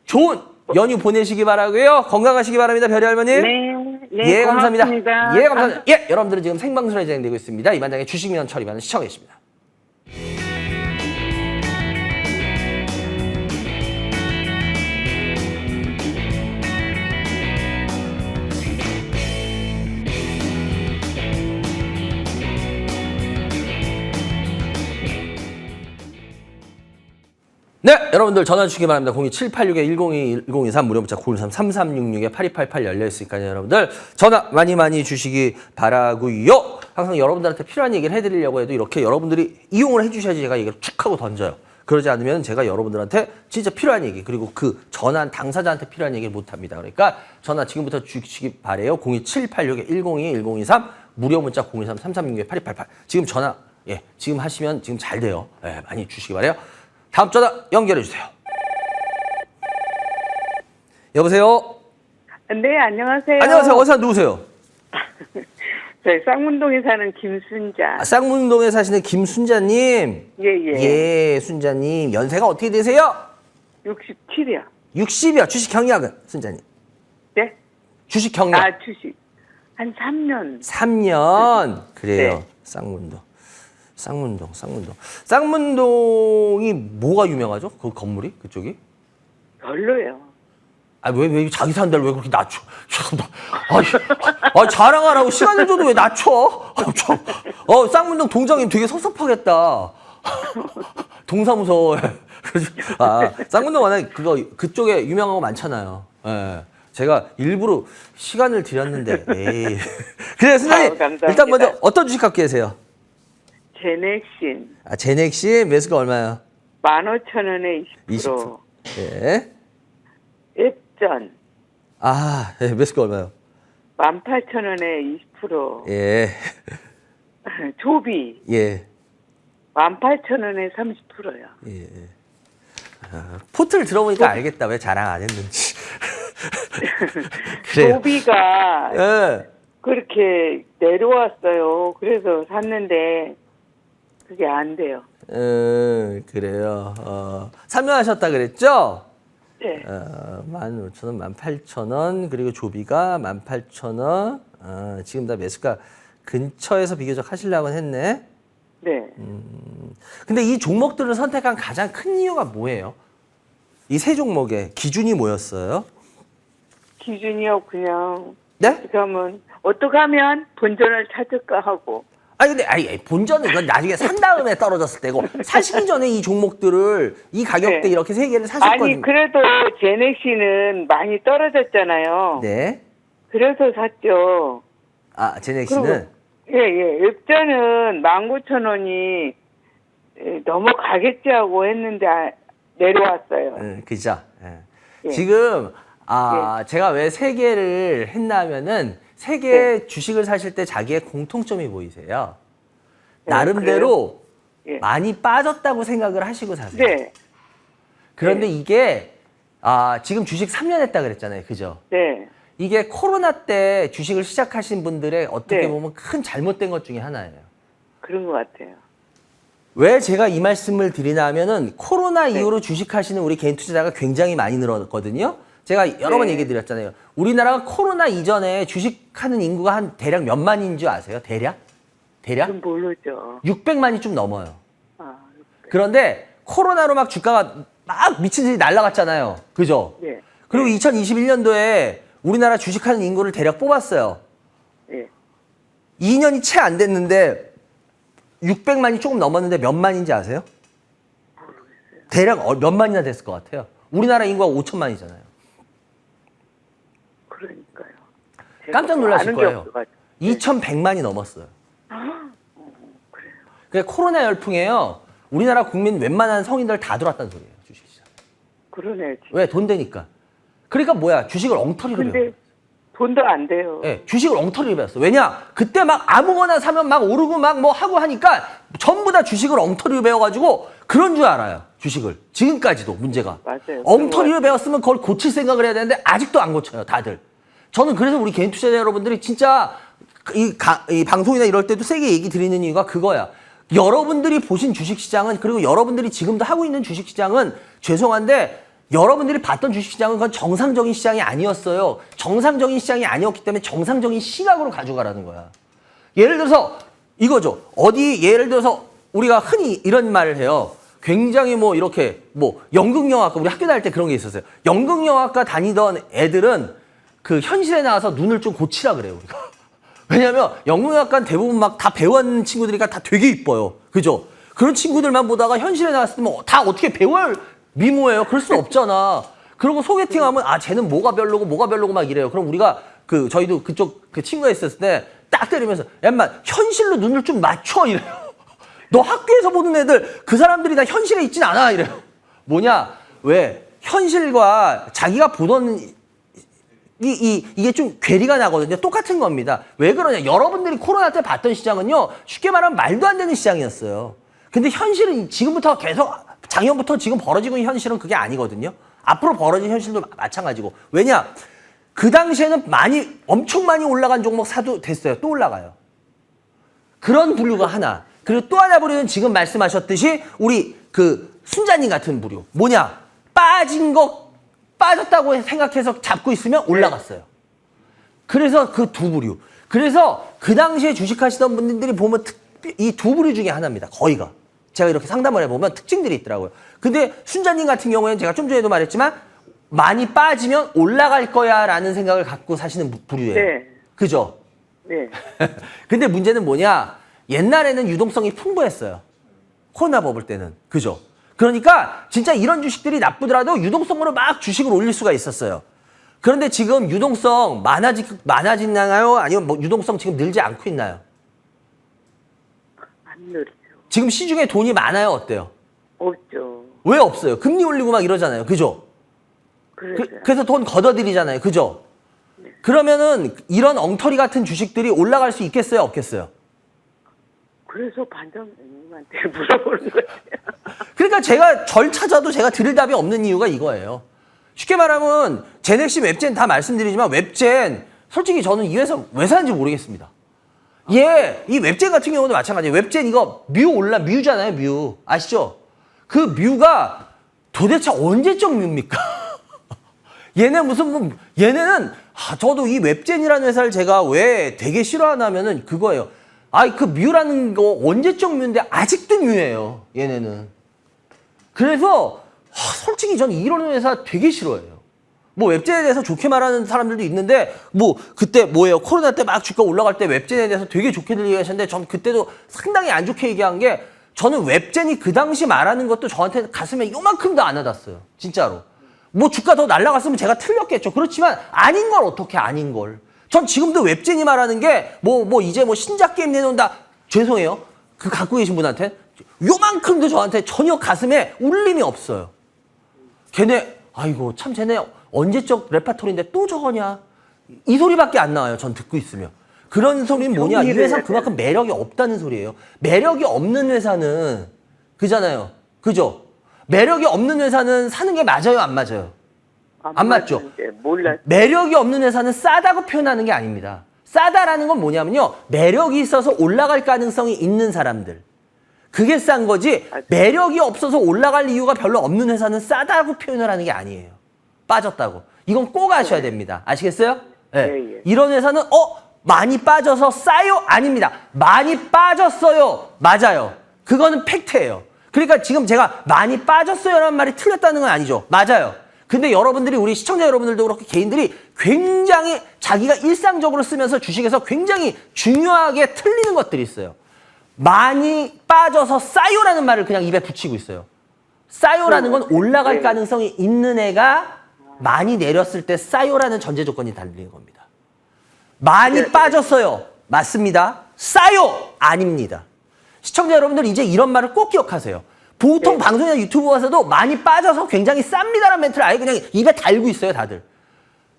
좋은 연휴 보내시기 바라고요. 건강하시기 바랍니다. 별이 할머니. 네, 감사합니다. 고맙습니다. 예, 감사합니다. 여러분들은 지금 생방송에 진행되고 있습니다. 이반장의 주식민원 처리반을 시청해 주십니다. 네, 여러분들 전화 주시기 바랍니다. 02786-102-1023 무료 문자 913-3366-8288 열려 있으니까요. 여러분들 전화 많이 주시기 바라고요. 항상 여러분들한테 필요한 얘기를 해드리려고 해도 이렇게 여러분들이 이용을 해주셔야지 제가 얘기를 쭉 하고 던져요. 그러지 않으면 제가 여러분들한테 진짜 필요한 얘기, 그리고 그 전화한 당사자한테 필요한 얘기를 못합니다. 그러니까 전화 지금부터 주시기 바래요. 02786-102-1023 무료 문자 023-3366-8288 지금 전화 지금 하시면 지금 잘 돼요. 많이 주시기 바래요. 다음 전화 연결해 주세요. 여보세요? 네, 안녕하세요. 안녕하세요. 어디서 누구세요? 저희 쌍문동에 사는 김순자. 쌍문동에 사시는 김순자님. 예. 순자님. 연세가 어떻게 되세요? 67이요. 60이요. 주식 경력은 순자님. 네? 주식 경력. 주식. 한 3년. 3년. 그래요. 네. 쌍문동. 쌍문동이 뭐가 유명하죠? 그 건물이? 그쪽이? 별로예요. 왜 자기 사는 데를 왜 그렇게 낮춰? 자랑하라고 시간을 줘도 왜 낮춰? 쌍문동 동장님 되게 섭섭하겠다. 동사무소. 쌍문동 워낙 그쪽에 유명한 거 많잖아요. 제가 일부러 시간을 드렸는데. 그래, 순자님. 일단 먼저 어떤 주식 갖고 계세요? 제넥신. 제넥신 매수가 얼마예요? 15,000원에 20%. 예. 앱전. 매수가 얼마예요? 18,000원에 20%. 예. 조비. 예. 18,000원에 30%요. 예. 포트를 들어보니까 알겠다. 왜 자랑 안 했는지. 그래요. 소비가 예. 그렇게 내려왔어요. 그래서 샀는데 그게 안 돼요. 그래요. 3년 하셨다 그랬죠? 네. 15,000원, 18,000원, 그리고 조비가 18,000원. 지금 다 매수가 근처에서 비교적 하시려고 했네. 네. 근데 이 종목들을 선택한 가장 큰 이유가 뭐예요? 이 세 종목의 기준이 뭐였어요? 기준이요. 그냥 네? 어떻게 하면 본전을 찾을까 하고. 근데 본전은 그건 나중에 산 다음에 떨어졌을 때고 사시기 전에 이 종목들을 이 가격대 네. 이렇게 세 개를 사셨거든요. 아니 그래도 제넥시는 많이 떨어졌잖아요. 네. 그래서 샀죠. 제넥시는 예예. 엽전은 19,000원이 넘어가겠지 하고 했는데 내려왔어요. 그죠. 예. 지금 제가 왜 세 개를 했냐면은 세 개의 주식을 사실 때 자기의 공통점이 보이세요. 나름대로 예. 많이 빠졌다고 생각을 하시고 사세요. 네. 그런데 이게 지금 주식 3년 했다 그랬잖아요. 그죠? 네. 이게 코로나 때 주식을 시작하신 분들의 어떻게 네. 보면 큰 잘못된 것 중에 하나예요. 그런 것 같아요. 왜 제가 이 말씀을 드리냐 하면은 코로나 네. 이후로 주식하시는 우리 개인 투자자가 굉장히 많이 늘었거든요. 제가 여러 번 네. 얘기 드렸잖아요. 우리나라가 코로나 이전에 주식하는 인구가 한 대략 몇 만인 줄 아세요? 대략? 그건 모르죠. 600만이 좀 넘어요. 아, 그런데 코로나로 막 주가가 막 미친 듯이 날아갔잖아요. 그죠? 네. 그리고 2021년도에 우리나라 주식하는 인구를 대략 뽑았어요. 네. 2년이 채 안 됐는데 600만이 조금 넘었는데 몇 만인지 아세요? 대략 몇 만이나 됐을 것 같아요. 우리나라 인구가 5천만이잖아요. 그러니까요. 깜짝 놀라실 아는 게 거예요. 없어가지고. 2,100만이 넘었어요. 그래요. 그게 코로나 열풍에요. 우리나라 국민 웬만한 성인들 다 들어왔다는 소리예요. 주식시장. 그러네. 진짜. 왜? 돈 되니까. 그러니까 뭐야? 주식을 엉터리로 배워. 근데 돈도 안 돼요. 예, 주식을 엉터리로 배웠어. 왜냐? 그때 막 아무거나 사면 막 오르고 막 뭐 하고 하니까 전부 다 주식을 엉터리로 배워가지고 그런 줄 알아요. 주식을. 지금까지도 문제가. 맞아요. 엉터리로 배웠으면 그걸 고칠 생각을 해야 되는데 아직도 안 고쳐요. 다들. 저는 그래서 우리 개인 투자자 여러분들이 진짜 이 방송이나 이럴 때도 세게 얘기 드리는 이유가 그거야. 여러분들이 보신 주식시장은 그리고 여러분들이 지금도 하고 있는 주식시장은 죄송한데 여러분들이 봤던 주식시장은 그건 정상적인 시장이 아니었어요. 정상적인 시장이 아니었기 때문에 정상적인 시각으로 가져가라는 거야. 예를 들어서 이거죠. 예를 들어서 우리가 흔히 이런 말을 해요. 굉장히 뭐 이렇게 뭐 연극영화과 우리 학교 다닐 때 그런 게 있었어요. 연극영화과 다니던 애들은 그 현실에 나와서 눈을 좀 고치라 그래요. 우리가. 왜냐면 연극영화과는 대부분 막 다 배운 친구들이니까 다 되게 이뻐요. 그죠? 그런 친구들만 보다가 현실에 나왔을 때 뭐 다 어떻게 배울 미모예요. 그럴 수 없잖아. 그리고 소개팅하면 쟤는 뭐가 별로고 막 이래요. 그럼 우리가 저희도 그쪽 그 친구가 있었을 때 딱 때리면서 얌마 현실로 눈을 좀 맞춰 이래요. 너 학교에서 보는 애들 그 사람들이 다 현실에 있진 않아 이래요. 뭐냐? 왜? 현실과 자기가 보던 이게 좀 괴리가 나거든요. 똑같은 겁니다. 왜 그러냐? 여러분들이 코로나 때 봤던 시장은요. 쉽게 말하면 말도 안 되는 시장이었어요. 근데 현실은 지금부터 계속 작년부터 지금 벌어지고 있는 현실은 그게 아니거든요. 앞으로 벌어질 현실도 마찬가지고. 왜냐? 그 당시에는 엄청 많이 올라간 종목 사도 됐어요. 또 올라가요. 그런 부류가 하나. 그리고 또 하나 부류는 지금 말씀하셨듯이 우리 그 순자님 같은 부류. 뭐냐? 빠졌다고 생각해서 잡고 있으면 올라갔어요. 그래서 그 두 부류. 그래서 그 당시에 주식하시던 분들이 보면 이 두 부류 중에 하나입니다. 거의가. 제가 이렇게 상담을 해보면 특징들이 있더라고요. 근데 순자님 같은 경우에는 제가 좀 전에도 말했지만 많이 빠지면 올라갈 거야 라는 생각을 갖고 사시는 부류예요. 네. 그죠? 네. 근데 문제는 뭐냐? 옛날에는 유동성이 풍부했어요. 코로나 버블 때는. 그죠? 그러니까 진짜 이런 주식들이 나쁘더라도 유동성으로 막 주식을 올릴 수가 있었어요. 그런데 지금 유동성 많아지나요? 아니면 뭐 유동성 지금 늘지 않고 있나요? 안 늘죠. 지금 시중에 돈이 많아요? 어때요? 없죠. 왜 없어요? 금리 올리고 막 이러잖아요. 그죠? 그래서 그래서 돈 걷어들이잖아요. 그죠? 그러면은 이런 엉터리 같은 주식들이 올라갈 수 있겠어요? 없겠어요? 그래서 반장님한테 물어보는 거예요. 그러니까 제가 절 찾아도 제가 드릴 답이 없는 이유가 이거예요. 쉽게 말하면 제넥시 웹젠 다 말씀드리지만 웹젠 솔직히 저는 이 회사 왜 사는지 모르겠습니다. 이 웹젠 같은 경우도 마찬가지예요. 웹젠 이거 뮤잖아요, 뮤. 아시죠? 그 뮤가 도대체 언제적 뮤입니까? 얘네는 저도 이 웹젠이라는 회사를 제가 왜 되게 싫어하냐면은 그거예요. 그 뮤라는 거 언제적 뮤인데 아직도 뮤예요, 얘네는. 그래서 솔직히 저는 이런 회사 되게 싫어해요. 뭐 웹젠에 대해서 좋게 말하는 사람들도 있는데 뭐 그때 뭐예요? 코로나 때 막 주가 올라갈 때 웹젠에 대해서 되게 좋게들 얘기하셨는데 전 그때도 상당히 안 좋게 얘기한 게 저는 웹젠이 그 당시 말하는 것도 저한테 가슴에 요만큼도 안 와닿았어요. 진짜로. 뭐 주가 더 날라갔으면 제가 틀렸겠죠. 그렇지만 아닌 걸 어떻게 아닌 걸. 전 지금도 웹젠이 말하는 게 이제 신작 게임 내놓는다. 죄송해요. 그 갖고 계신 분한테 요만큼도 저한테 전혀 가슴에 울림이 없어요. 걔네 참 쟤네 언제적 레파토리인데 또 저거냐. 이 소리밖에 안 나와요. 전 듣고 있으면. 그런 소리는 뭐냐. 이 회사는 그만큼 매력이 없다는 소리예요. 매력이 없는 회사는 그잖아요. 그죠? 매력이 없는 회사는 사는 게 맞아요, 안 맞아요? 안 맞죠? 매력이 없는 회사는 싸다고 표현하는 게 아닙니다. 싸다라는 건 뭐냐면요. 매력이 있어서 올라갈 가능성이 있는 사람들. 그게 싼 거지 매력이 없어서 올라갈 이유가 별로 없는 회사는 싸다고 표현을 하는 게 아니에요. 빠졌다고. 이건 꼭 아셔야 됩니다. 아시겠어요? 네. 이런 회사는 많이 빠져서 싸요? 아닙니다. 많이 빠졌어요. 맞아요. 그거는 팩트예요. 그러니까 지금 제가 많이 빠졌어요라는 말이 틀렸다는 건 아니죠. 맞아요. 근데 여러분들이 우리 시청자 여러분들도 그렇고 개인들이 굉장히 자기가 일상적으로 쓰면서 주식에서 굉장히 중요하게 틀리는 것들이 있어요. 많이 빠져서 싸요라는 말을 그냥 입에 붙이고 있어요. 싸요라는 건 올라갈 가능성이 있는 애가 많이 내렸을 때 싸요라는 전제 조건이 달리는 겁니다. 많이 빠졌어요. 맞습니다. 싸요? 아닙니다. 시청자 여러분들 이제 이런 말을 꼭 기억하세요. 보통 방송이나 유튜브 와서도 많이 빠져서 굉장히 쌉니다라는 멘트를 아예 그냥 입에 달고 있어요, 다들.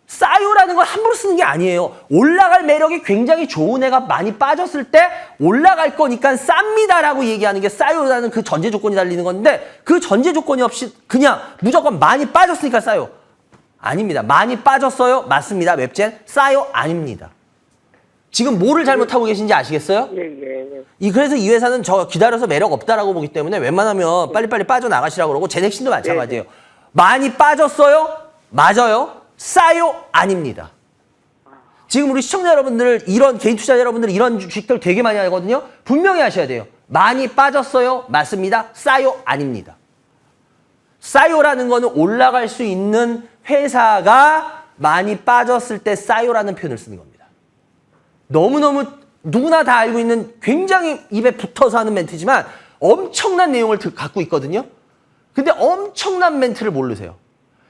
싸요라는 건 함부로 쓰는 게 아니에요. 올라갈 매력이 굉장히 좋은 애가 많이 빠졌을 때 올라갈 거니까 쌉니다라고 얘기하는 게 싸요라는 그 전제 조건이 달리는 건데 그 전제 조건이 없이 그냥 무조건 많이 빠졌으니까 싸요. 아닙니다. 많이 빠졌어요? 맞습니다. 웹젠. 싸요? 아닙니다. 지금 뭐를 잘못하고 계신지 아시겠어요? 그래서 이 회사는 저 기다려서 매력 없다라고 보기 때문에 웬만하면 빨리빨리 빠져나가시라고 그러고 제넥신도 마찬가지예요. 많이 빠졌어요? 맞아요. 싸요? 아닙니다. 지금 우리 시청자 여러분들 이런 개인 투자자 여러분들 이런 주식들 되게 많이 하거든요. 분명히 하셔야 돼요. 많이 빠졌어요? 맞습니다. 싸요? 아닙니다. 싸요라는 거는 올라갈 수 있는 회사가 많이 빠졌을 때 싸요라는 표현을 쓰는 겁니다. 너무너무 누구나 다 알고 있는 굉장히 입에 붙어서 하는 멘트지만 엄청난 내용을 갖고 있거든요. 근데 엄청난 멘트를 모르세요.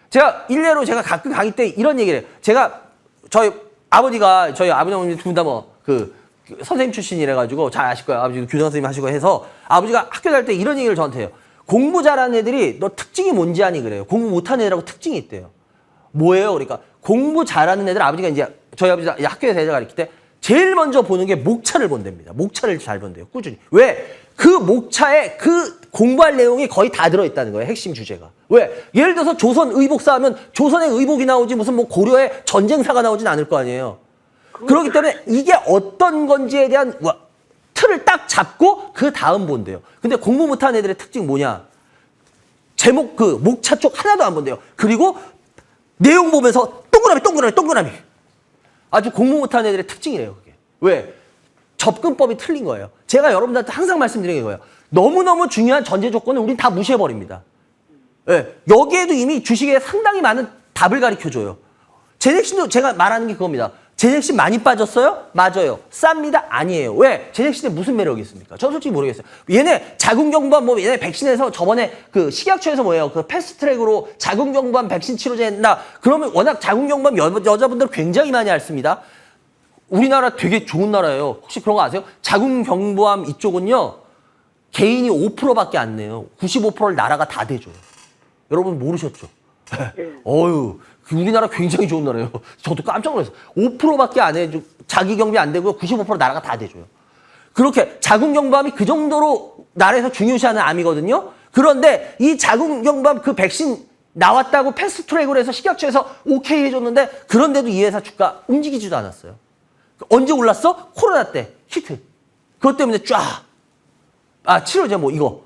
제가 일례로 제가 가끔 강의 때 이런 얘기를 해요. 저희 아버지가 저희 아버지 어머니 둘 다 선생님 출신이래 가지고 잘 아실 거예요. 아버지도 교장 선생님 하시고 해서 아버지가 학교 다닐 때 이런 얘기를 저한테 해요. 공부 잘하는 애들이 너 특징이 뭔지 아니 그래요. 공부 못하는 애들하고 특징이 있대요. 뭐예요? 그러니까 공부 잘하는 애들 아버지가 이제 저희 아버지가 학교에서 애들 가르칠 때 제일 먼저 보는 게 목차를 본답니다. 목차를 잘 본대요. 꾸준히. 왜? 그 목차에 그 공부할 내용이 거의 다 들어있다는 거예요. 핵심 주제가. 왜? 예를 들어서 조선 의복사 하면 조선의 의복이 나오지 무슨 고려의 전쟁사가 나오진 않을 거 아니에요. 그렇기 때문에 이게 어떤 건지에 대한 틀을 딱 잡고 그 다음 본대요. 근데 공부 못하는 애들의 특징 뭐냐? 제목 목차 쪽 하나도 안 본대요. 그리고 내용 보면서 동그라미. 아주 공부 못하는 애들의 특징이래요, 그게. 왜? 접근법이 틀린 거예요. 제가 여러분들한테 항상 말씀드리는 거예요. 너무너무 중요한 전제 조건은 우린 다 무시해버립니다. 네. 여기에도 이미 주식에 상당히 많은 답을 가르쳐줘요. 제넥신도 제가 말하는 게 그겁니다. 제넥신 많이 빠졌어요? 맞아요. 쌉니다? 아니에요. 왜? 제넥신에 무슨 매력이 있습니까? 저 솔직히 모르겠어요. 얘네 자궁경부암 얘네 백신에서 저번에 그 식약처에서 그 패스트트랙으로 자궁경부암 백신 치료제 했나? 그러면 워낙 자궁경부암 여자분들 굉장히 많이 앓습니다. 우리나라 되게 좋은 나라예요. 혹시 그런 거 아세요? 자궁경부암 이쪽은요. 개인이 5%밖에 안 내요. 95%를 나라가 다 대줘요. 여러분 모르셨죠? 어휴. 우리나라 굉장히 좋은 나라예요. 저도 깜짝 놀랐어요. 5%밖에 안 해줘. 자기 경비 안 되고요. 95% 나라가 다 대줘요. 그렇게 자궁경부암이 그 정도로 나라에서 중요시하는 암이거든요. 그런데 이 자궁경부암 그 백신 나왔다고 패스트트랙으로 해서 식약처에서 오케이 해줬는데 그런데도 이 회사 주가 움직이지도 않았어요. 언제 올랐어? 코로나 때 히트. 그것 때문에 쫙. 치료제 뭐 이거.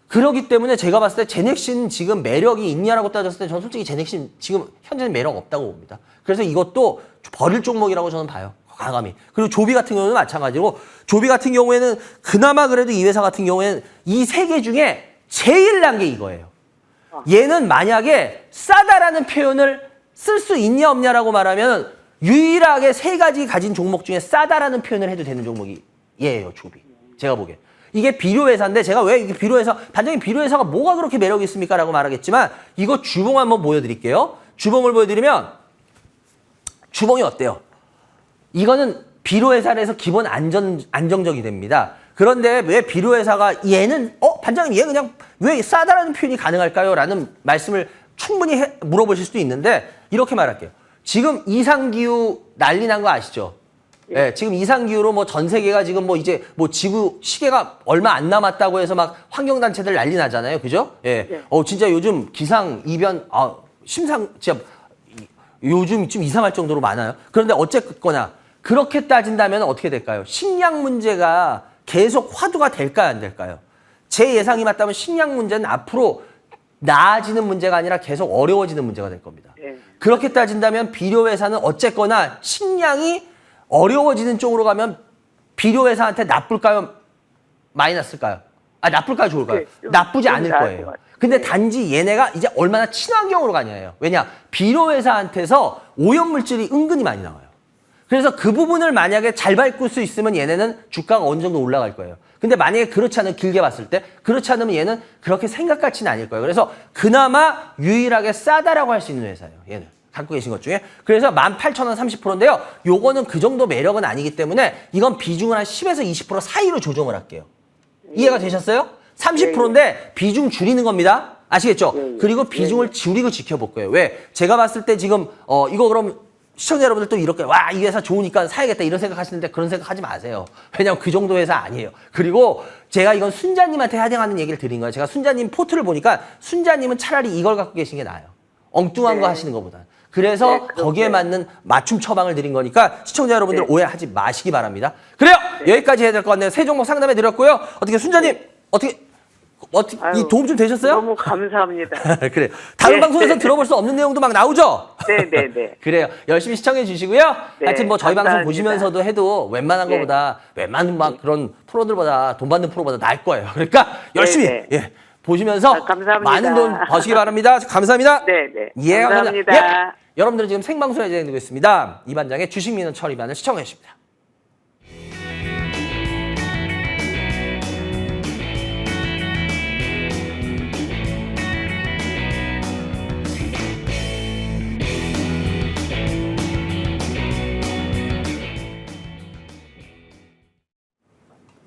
그러기 때문에 제가 봤을 때 제넥신 지금 매력이 있냐라고 따졌을 때 저는 솔직히 제넥신 지금 현재는 매력 없다고 봅니다. 그래서 이것도 버릴 종목이라고 저는 봐요. 과감히. 그리고 조비 같은 경우는 마찬가지로 조비 같은 경우에는 그나마 그래도 이 회사 같은 경우에는 이 세 개 중에 제일 난 게 이거예요. 얘는 만약에 싸다라는 표현을 쓸 수 있냐 없냐라고 말하면 유일하게 세 가지 가진 종목 중에 싸다라는 표현을 해도 되는 종목이 얘예요, 조비. 제가 보기에. 이게 비료회사인데 제가 왜 이게 비료회사, 반장님 비료회사가 뭐가 그렇게 매력이 있습니까? 라고 말하겠지만 이거 주봉 한번 보여드릴게요. 주봉을 보여드리면 주봉이 어때요? 이거는 비료회사에서 기본 안정적이 됩니다. 그런데 왜 비료회사가 얘는 반장님 얘 그냥 왜 싸다라는 표현이 가능할까요? 라는 말씀을 충분히 물어보실 수도 있는데 이렇게 말할게요. 지금 이상기후 난리 난 거 아시죠? 예, 지금 이상기후로 뭐 전 세계가 지금 뭐 이제 뭐 지구 시계가 얼마 안 남았다고 해서 막 환경단체들 난리 나잖아요. 그죠? 예. 네. 진짜 요즘 기상 이변, 진짜 요즘 좀 이상할 정도로 많아요. 그런데 어쨌거나 그렇게 따진다면 어떻게 될까요? 식량 문제가 계속 화두가 될까요, 안 될까요? 제 예상이 맞다면 식량 문제는 앞으로 나아지는 문제가 아니라 계속 어려워지는 문제가 될 겁니다. 네. 그렇게 따진다면 비료회사는 어쨌거나 식량이 어려워지는 쪽으로 가면 비료회사한테 나쁠까요? 마이너스일까요? 나쁠까요? 좋을까요? 네, 나쁘지 좀 않을 나을 거예요. 것 같아요. 근데 네. 단지 얘네가 이제 얼마나 친환경으로 가냐예요. 왜냐? 비료회사한테서 오염물질이 은근히 많이 나와요. 그래서 그 부분을 만약에 잘 밟을 수 있으면 얘네는 주가가 어느 정도 올라갈 거예요. 근데 만약에 그렇지 않으면 길게 봤을 때 그렇지 않으면 얘는 그렇게 생각같지는 않을 거예요. 그래서 그나마 유일하게 싸다라고 할 수 있는 회사예요. 얘는. 갖고 계신 것 중에. 그래서 18,000원 30%인데요. 요거는 그 정도 매력은 아니기 때문에 이건 비중을 한 10에서 20% 사이로 조정을 할게요. 이해가 되셨어요? 30%인데 비중 줄이는 겁니다. 아시겠죠? 그리고 비중을 줄이고 지켜볼 거예요. 왜? 제가 봤을 때 지금 이거 그럼 시청자 여러분들 또 이렇게 와, 이 회사 좋으니까 사야겠다 이런 생각 하시는데 그런 생각 하지 마세요. 왜냐면 그 정도 회사 아니에요. 그리고 제가 이건 순자님한테 해당하는 얘기를 드린 거예요. 제가 순자님 포트를 보니까 순자님은 차라리 이걸 갖고 계신 게 나아요. 엉뚱한 거 하시는 것보다. 그래서 거기에 맞는 맞춤 처방을 드린 거니까 시청자 여러분들 오해하지 마시기 바랍니다. 그래요. 여기까지 해야 될 것 같네요. 세 종목 상담해 드렸고요. 어떻게 순자님 어떻게 이 도움 좀 되셨어요? 너무 감사합니다. 그래요. 다른 네. 방송에서 들어볼 수 없는 내용도 막 나오죠? 네네네. 그래요. 열심히 시청해 주시고요. 네, 하여튼 뭐 저희 감사합니다. 방송 보시면서도 해도 웬만한 네. 거보다 웬만한 막 그런 프로들보다 돈 받는 프로보다 나을 거예요. 그러니까 열심히 네. 예, 보시면서 감사합니다. 많은 돈 버시기 바랍니다. 감사합니다. 네네. 예, 감사합니다. 예. 여러분들은 지금 생방송에 진행되고 있습니다. 이 반장의 주식민원 처리반을 시청해 주십니다.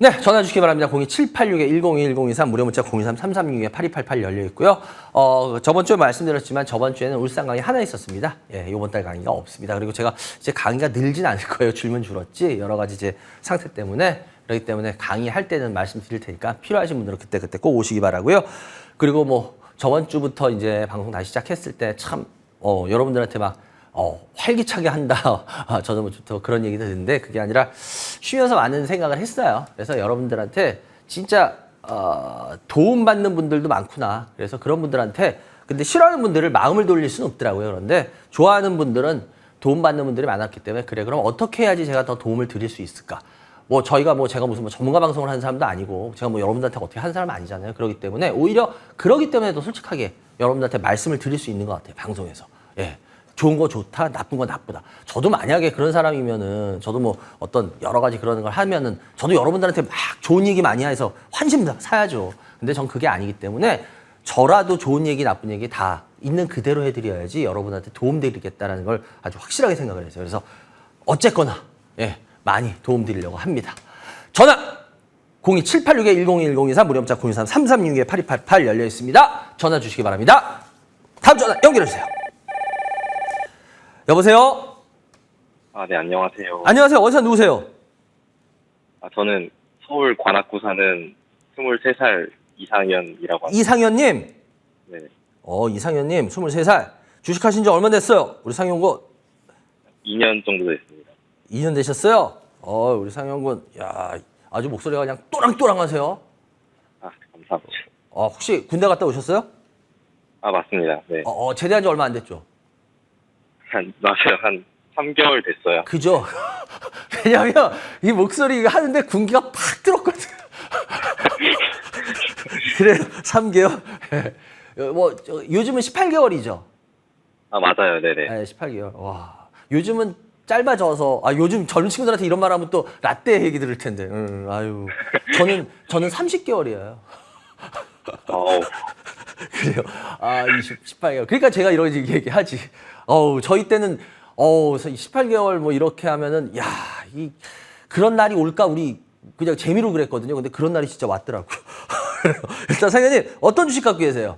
네, 전화 주시기 바랍니다. 02786-1021-023 무료 문자 023-336-8288 열려 있고요. 저번 주에 말씀드렸지만 저번 주에는 울산 강의 하나 있었습니다. 예, 이번 달 강의가 없습니다. 그리고 제가 이제 강의가 늘진 않을 거예요. 줄면 줄었지. 여러 가지 이제 상태 때문에. 그렇기 때문에 강의할 때는 말씀드릴 테니까 필요하신 분들은 그때 꼭 오시기 바라고요. 그리고 뭐 저번 주부터 이제 방송 다시 시작했을 때 참 여러분들한테 막 활기차게 한다. 저도 뭐 더 그런 얘기도 듣는데 그게 아니라 쉬면서 많은 생각을 했어요. 그래서 여러분들한테 진짜 도움받는 분들도 많구나. 그래서 그런 분들한테 근데 싫어하는 분들을 마음을 돌릴 수는 없더라고요. 그런데 좋아하는 분들은 도움받는 분들이 많았기 때문에 그래 그럼 어떻게 해야지 제가 더 도움을 드릴 수 있을까? 뭐 저희가 뭐 제가 무슨 뭐 전문가 방송을 하는 사람도 아니고 제가 뭐 여러분들한테 어떻게 하는 사람 아니잖아요. 그렇기 때문에 오히려 그러기 때문에 더 솔직하게 여러분들한테 말씀을 드릴 수 있는 것 같아요. 방송에서. 예. 좋은 거 좋다, 나쁜 거 나쁘다. 저도 만약에 그런 사람이면은, 저도 뭐 어떤 여러 가지 그런 걸 하면은, 저도 여러분들한테 막 좋은 얘기 많이 해서 환심 사야죠. 근데 전 그게 아니기 때문에, 저라도 좋은 얘기, 나쁜 얘기 다 있는 그대로 해드려야지 여러분한테 도움드리겠다라는 걸 아주 확실하게 생각을 했어요. 그래서 어쨌거나, 예, 많이 도움드리려고 합니다. 전화! 02786-1021-023 무료 문자 023-336-8288 열려 있습니다. 전화 주시기 바랍니다. 다음 전화 연결해 주세요. 여보세요? 네, 안녕하세요. 안녕하세요. 어디서 누구세요? 저는 서울 관악구 사는 23살 이상현이라고 합니다. 이상현님. 네. 이상현님 23살. 주식하신 지 얼마 됐어요? 우리 상현군. 2년 정도 됐습니다. 2년 되셨어요? 우리 상현군. 야, 아주 목소리가 그냥 또랑또랑하세요. 아, 감사합니다. 혹시 군대 갔다 오셨어요? 아, 맞습니다. 네. 제대한 지 얼마 안 됐죠? 맞아요. 한 3개월 됐어요. 그죠? 왜냐면 이 목소리 하는데 군기가 팍 들었거든. 그래 3개월. 요즘은 18개월이죠. 아, 맞아요. 네네. 네, 18개월. 와, 요즘은 짧아져서 요즘 젊은 친구들한테 이런 말 하면 또 라떼 얘기 들을 텐데. 아유. 저는 30개월이에요. 그래요. 18개월. 그러니까 제가 이런 얘기하지. 저희 때는 18개월 뭐 이렇게 하면은 그런 날이 올까 우리 그냥 재미로 그랬거든요. 근데 그런 날이 진짜 왔더라고요. 일단 상현님 어떤 주식 갖고 계세요?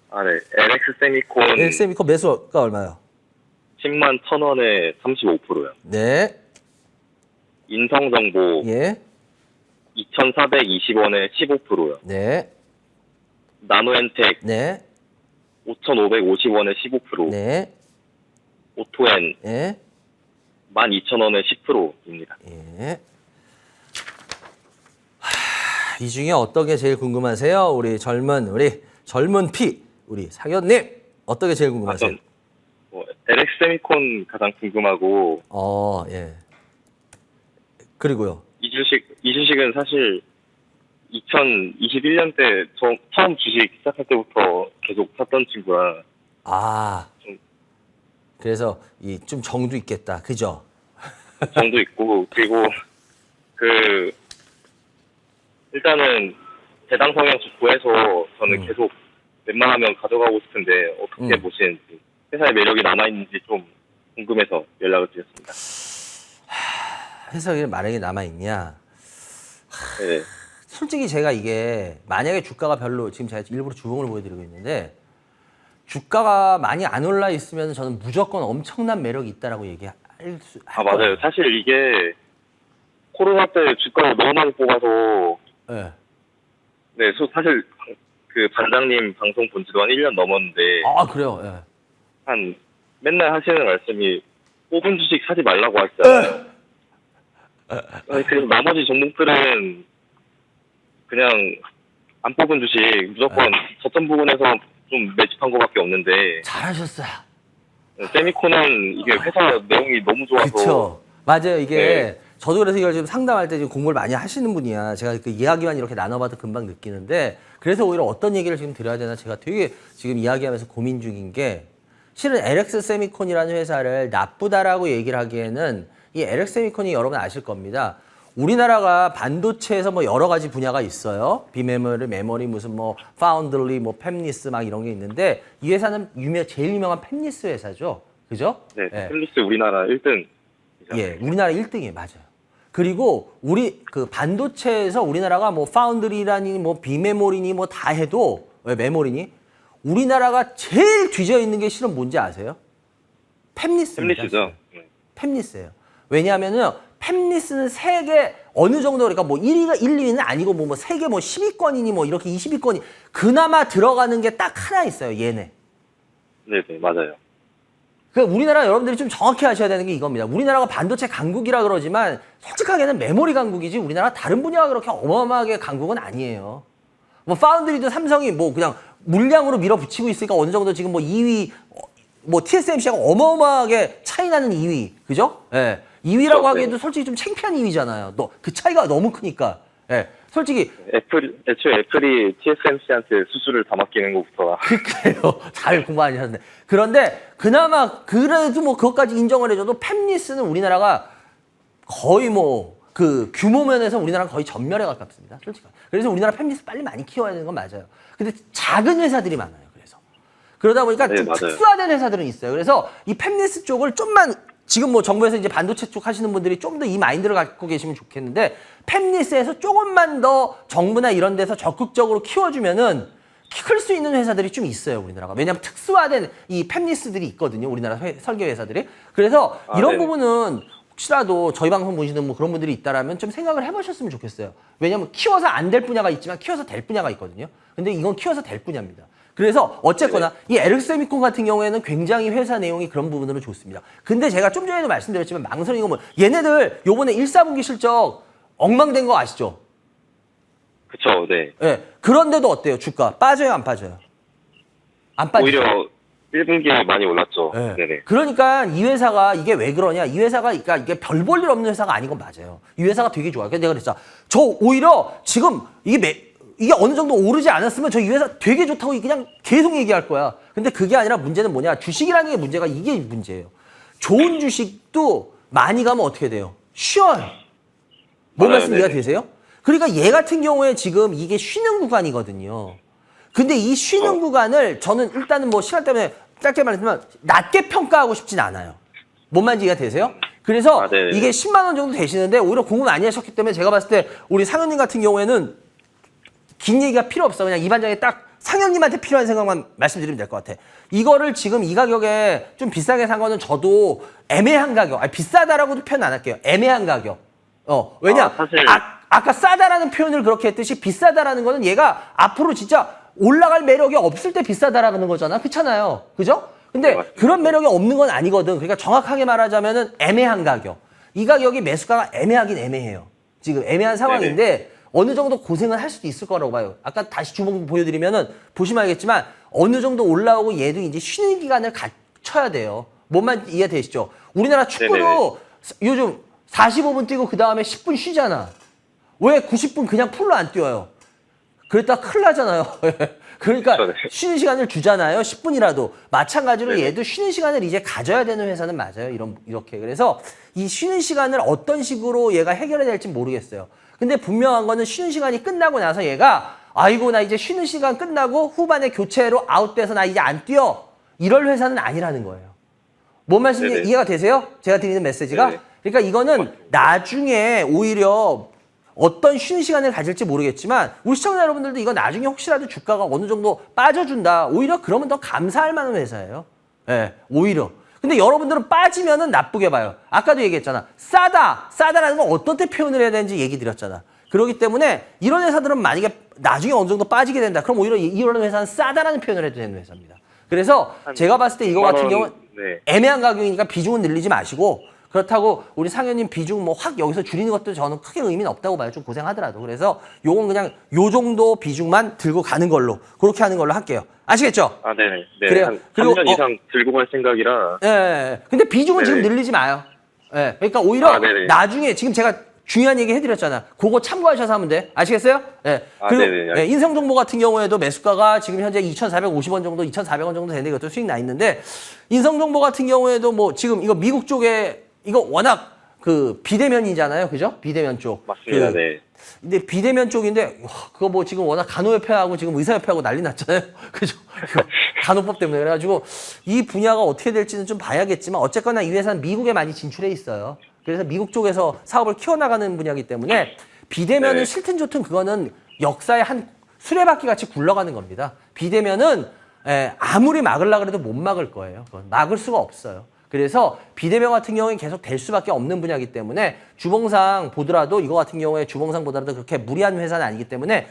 아, 네. LX 세미콘 엑세미코 매수가 얼마요? 10만 1,000원에 35%요. 네. 인성정보 예. 2,420원에 15%요. 네. 나노엔텍 네. 5,550원에 15%. 네. 오토엔 예. 12,000원에 10%입니다. 예. 이 중에 어떤 게 제일 궁금하세요? 우리 젊은 피 우리 상현님 어떤 게 제일 궁금하세요? 전 LX 세미콘 가장 궁금하고 예. 그리고요. 이 주식은 사실 2021년 때 처음 주식 시작할 때부터 계속 샀던 친구라 그래서 좀 정도 있겠다. 그죠? 정도 있고 그리고 일단은 배당 성향 구해서 저는 계속 웬만하면 가져가고 싶은데 어떻게 보시는지 회사의 매력이 남아있는지 좀 궁금해서 연락을 드렸습니다. 회사에 마력이 남아있냐? 네. 솔직히 제가 이게 만약에 주가가 별로 지금 제가 일부러 주봉을 보여드리고 있는데 주가가 많이 안 올라 있으면 저는 무조건 엄청난 매력이 있다라고 얘기할 수. 맞아요. 사실 이게 코로나 때 주가를 너무 많이 뽑아서 네. 네, 사실 그 반장님 방송 본 지도 한 1년 넘었는데 그래요. 네. 한 맨날 하시는 말씀이 뽑은 주식 사지 말라고 하시잖아요. 그래서 나머지 종목들은 그냥 안 뽑은 주식 무조건 저점 부분에서 좀 매집한 것밖에 없는데 잘하셨어요. 세미콘은 이게 회사 내용이 너무 좋아서 그렇죠. 맞아요. 이게 네. 저도 그래서 이걸 지금 상담할 때 지금 공부를 많이 하시는 분이야. 제가 그 이야기만 이렇게 나눠봐도 금방 느끼는데 그래서 오히려 어떤 얘기를 지금 드려야 되나 제가 되게 지금 이야기하면서 고민 중인 게 실은 LX 세미콘이라는 회사를 나쁘다라고 얘기를 하기에는 이 LX 세미콘이 여러분 아실 겁니다. 우리나라가 반도체에서 뭐 여러 가지 분야가 있어요. 비메모리, 메모리, 무슨 뭐 파운드리, 뭐 팹리스 막 이런 게 있는데 이 회사는 제일 유명한 팹리스 회사죠. 그죠? 네, 팹리스 우리나라 1등. 예, 우리나라 1등이에요. 맞아요. 그리고 우리 그 반도체에서 우리나라가 뭐 파운드리라니 뭐 비메모리니 뭐 다 해도 왜 메모리니 우리나라가 제일 뒤져 있는 게 실은 뭔지 아세요? 팹리스입니다. 팹리스죠. 팹리스예요. 왜냐하면요. 팹리스는 세계 어느 정도 그러니까 뭐 1위가 1, 2위는 아니고 뭐 세계 뭐 10위권이니 뭐 이렇게 20위권이 그나마 들어가는 게 딱 하나 있어요. 얘네. 네, 맞아요. 그 우리나라 여러분들이 좀 정확히 아셔야 되는 게 이겁니다. 우리나라가 반도체 강국이라 그러지만 솔직하게는 메모리 강국이지 우리나라 다른 분야가 그렇게 어마어마하게 강국은 아니에요. 뭐 파운드리도 삼성이 뭐 그냥 물량으로 밀어붙이고 있으니까 어느 정도 지금 뭐 2위 뭐 TSMC하고 어마어마하게 차이 나는 2위. 그죠? 예. 2위라고 그렇죠, 하기에도 네. 솔직히 좀 창피한 2위잖아요. 그 차이가 너무 크니까. 예. 솔직히 애초에 애플이 TSMC한테 수수를 다 맡기는 것부터 그래요. 잘 공부 많이 하셨네. 그런데 그나마 그래도 뭐 그것까지 인정을 해줘도 팹리스는 우리나라가 거의 뭐 그 규모 면에서 우리나라는 거의 전멸에 가깝습니다. 솔직히. 그래서 우리나라 팹리스 빨리 많이 키워야 되는 건 맞아요. 근데 작은 회사들이 많아요. 그래서 그러다 보니까 네, 좀 맞아요. 특수화된 회사들은 있어요. 그래서 이 팹리스 쪽을 좀만 지금 뭐 정부에서 이제 반도체 쪽 하시는 분들이 좀 더 이 마인드를 갖고 계시면 좋겠는데 팹리스에서 조금만 더 정부나 이런 데서 적극적으로 키워주면은 클 수 있는 회사들이 좀 있어요, 우리나라가. 왜냐하면 특수화된 이 팹리스들이 있거든요, 우리나라 설계 회사들이. 그래서 이런 네. 부분은 혹시라도 저희 방송 보시는 뭐 그런 분들이 있다라면 좀 생각을 해보셨으면 좋겠어요. 왜냐면 키워서 안 될 분야가 있지만 키워서 될 분야가 있거든요. 근데 이건 키워서 될 분야입니다. 그래서 어쨌거나 이 에르세미콘 같은 경우에는 굉장히 회사 내용이 그런 부분으로 좋습니다. 근데 제가 좀 전에도 말씀드렸지만 망설이는 건 뭐 얘네들 요번에 1사분기 실적 엉망된 거 아시죠? 그쵸, 네. 예. 그런데도 어때요? 주가 빠져요, 안 빠져요? 안 빠지죠. 오히려 1분기에 많이 올랐죠. 네. 네네. 그러니까 이 회사가 이게 왜 그러냐? 이 회사가 그러니까 이게 별 볼 일 없는 회사가 아닌 건 맞아요. 이 회사가 되게 좋아요. 그래서 내가 그랬어. 저 오히려 지금 이게 어느 정도 오르지 않았으면 저 이 회사 되게 좋다고 그냥 계속 얘기할 거야. 근데 그게 아니라 문제는 뭐냐? 주식이라는 게 문제가 이게 문제예요. 좋은 주식도 많이 가면 어떻게 돼요? 쉬어요. 뭔 말씀 이해가 되세요? 그러니까 얘 같은 경우에 지금 이게 쉬는 구간이거든요. 근데 이 쉬는 구간을 저는 일단은 뭐 시간 때문에 짧게 말했지만 낮게 평가하고 싶진 않아요. 뭔 말인지 이해가 되세요? 그래서 이게 10만 원 정도 되시는데 오히려 공부 많이 하셨기 때문에 제가 봤을 때 우리 상현님 같은 경우에는 긴 얘기가 필요 없어. 그냥 이반장에 딱 상현님한테 필요한 생각만 말씀드리면 될 것 같아. 이거를 지금 이 가격에 좀 비싸게 산 거는 저도 애매한 가격. 아니, 비싸다라고도 표현 안 할게요. 애매한 가격. 왜냐? 사실... 아까 싸다라는 표현을 그렇게 했듯이 비싸다라는 거는 얘가 앞으로 진짜 올라갈 매력이 없을 때 비싸다라는 거잖아. 그렇잖아요. 그죠? 근데 그런 매력이 없는 건 아니거든. 그러니까 정확하게 말하자면은 애매한 가격. 이 가격이 매수가가 애매하긴 애매해요. 지금 애매한 상황인데 어느 정도 고생을 할 수도 있을 거라고 봐요. 아까 다시 주봉 보여드리면은 보시면 알겠지만 어느 정도 올라오고 얘도 이제 쉬는 기간을 갖춰야 돼요. 뭔만 이해되시죠? 우리나라 축구도 요즘 45분 뛰고 그 다음에 10분 쉬잖아. 왜 90분 그냥 풀로 안 뛰어요? 그랬다가 큰일 나잖아요. 그러니까 쉬는 시간을 주잖아요. 10분이라도. 마찬가지로 얘도 쉬는 시간을 이제 가져야 되는 회사는 맞아요. 이렇게. 그래서 이 쉬는 시간을 어떤 식으로 얘가 해결해야 될지 모르겠어요. 근데 분명한 거는 쉬는 시간이 끝나고 나서 얘가 아이고 나 이제 쉬는 시간 끝나고 후반에 교체로 아웃돼서 나 이제 안 뛰어. 이럴 회사는 아니라는 거예요. 뭔 말씀인지 이해가 되세요? 제가 드리는 메시지가? 그러니까 이거는 나중에 오히려 어떤 쉬는 시간을 가질지 모르겠지만 우리 시청자 여러분들도 이거 나중에 혹시라도 주가가 어느 정도 빠져준다. 오히려 그러면 더 감사할 만한 회사예요. 예, 오히려. 근데 여러분들은 빠지면은 나쁘게 봐요. 아까도 얘기했잖아. 싸다라는 건 어떤 때 표현을 해야 되는지 얘기 드렸잖아. 그렇기 때문에 이런 회사들은 만약에 나중에 어느 정도 빠지게 된다. 그럼 오히려 이런 회사는 싸다라는 표현을 해도 되는 회사입니다. 그래서 제가 봤을 때 이거 같은 경우는 애매한 가격이니까 비중은 늘리지 마시고 그렇다고 우리 상현님 비중 뭐 확 여기서 줄이는 것도 저는 크게 의미는 없다고 봐요. 좀 고생하더라도. 그래서 요건 그냥 요 정도 비중만 들고 가는 걸로 그렇게 하는 걸로 할게요. 아시겠죠? 아, 네네. 네. 그래요. 한 3년 이상 들고 갈 생각이라. 예. 근데 비중은 지금 늘리지 마요. 예. 그러니까 오히려 나중에 지금 제가 중요한 얘기 해드렸잖아. 그거 참고하셔서 하면 돼. 아시겠어요? 예. 그리고 인성정보 같은 경우에도 매수가가 지금 현재 2,450원 정도, 2,400원 정도 되는데 이것도 수익 나 있는데 인성정보 같은 경우에도 뭐 지금 이거 미국 쪽에 이거 워낙 그 비대면이잖아요. 그죠? 비대면 쪽. 맞습니다. 네. 근데 비대면 쪽인데 그거 뭐 지금 워낙 간호협회하고 지금 의사협회하고 난리 났잖아요. 그죠? 간호법 때문에. 그래가지고 이 분야가 어떻게 될지는 좀 봐야겠지만 어쨌거나 이 회사는 미국에 많이 진출해 있어요. 그래서 미국 쪽에서 사업을 키워나가는 분야이기 때문에 비대면은 싫든 좋든 그거는 역사의 한 수레바퀴 같이 굴러가는 겁니다. 비대면은 아무리 막으려고 해도 못 막을 거예요. 그건 막을 수가 없어요. 그래서 비대면 같은 경우에 계속 될 수밖에 없는 분야이기 때문에 주봉상 보더라도 이거 같은 경우에 주봉상 보더라도 그렇게 무리한 회사는 아니기 때문에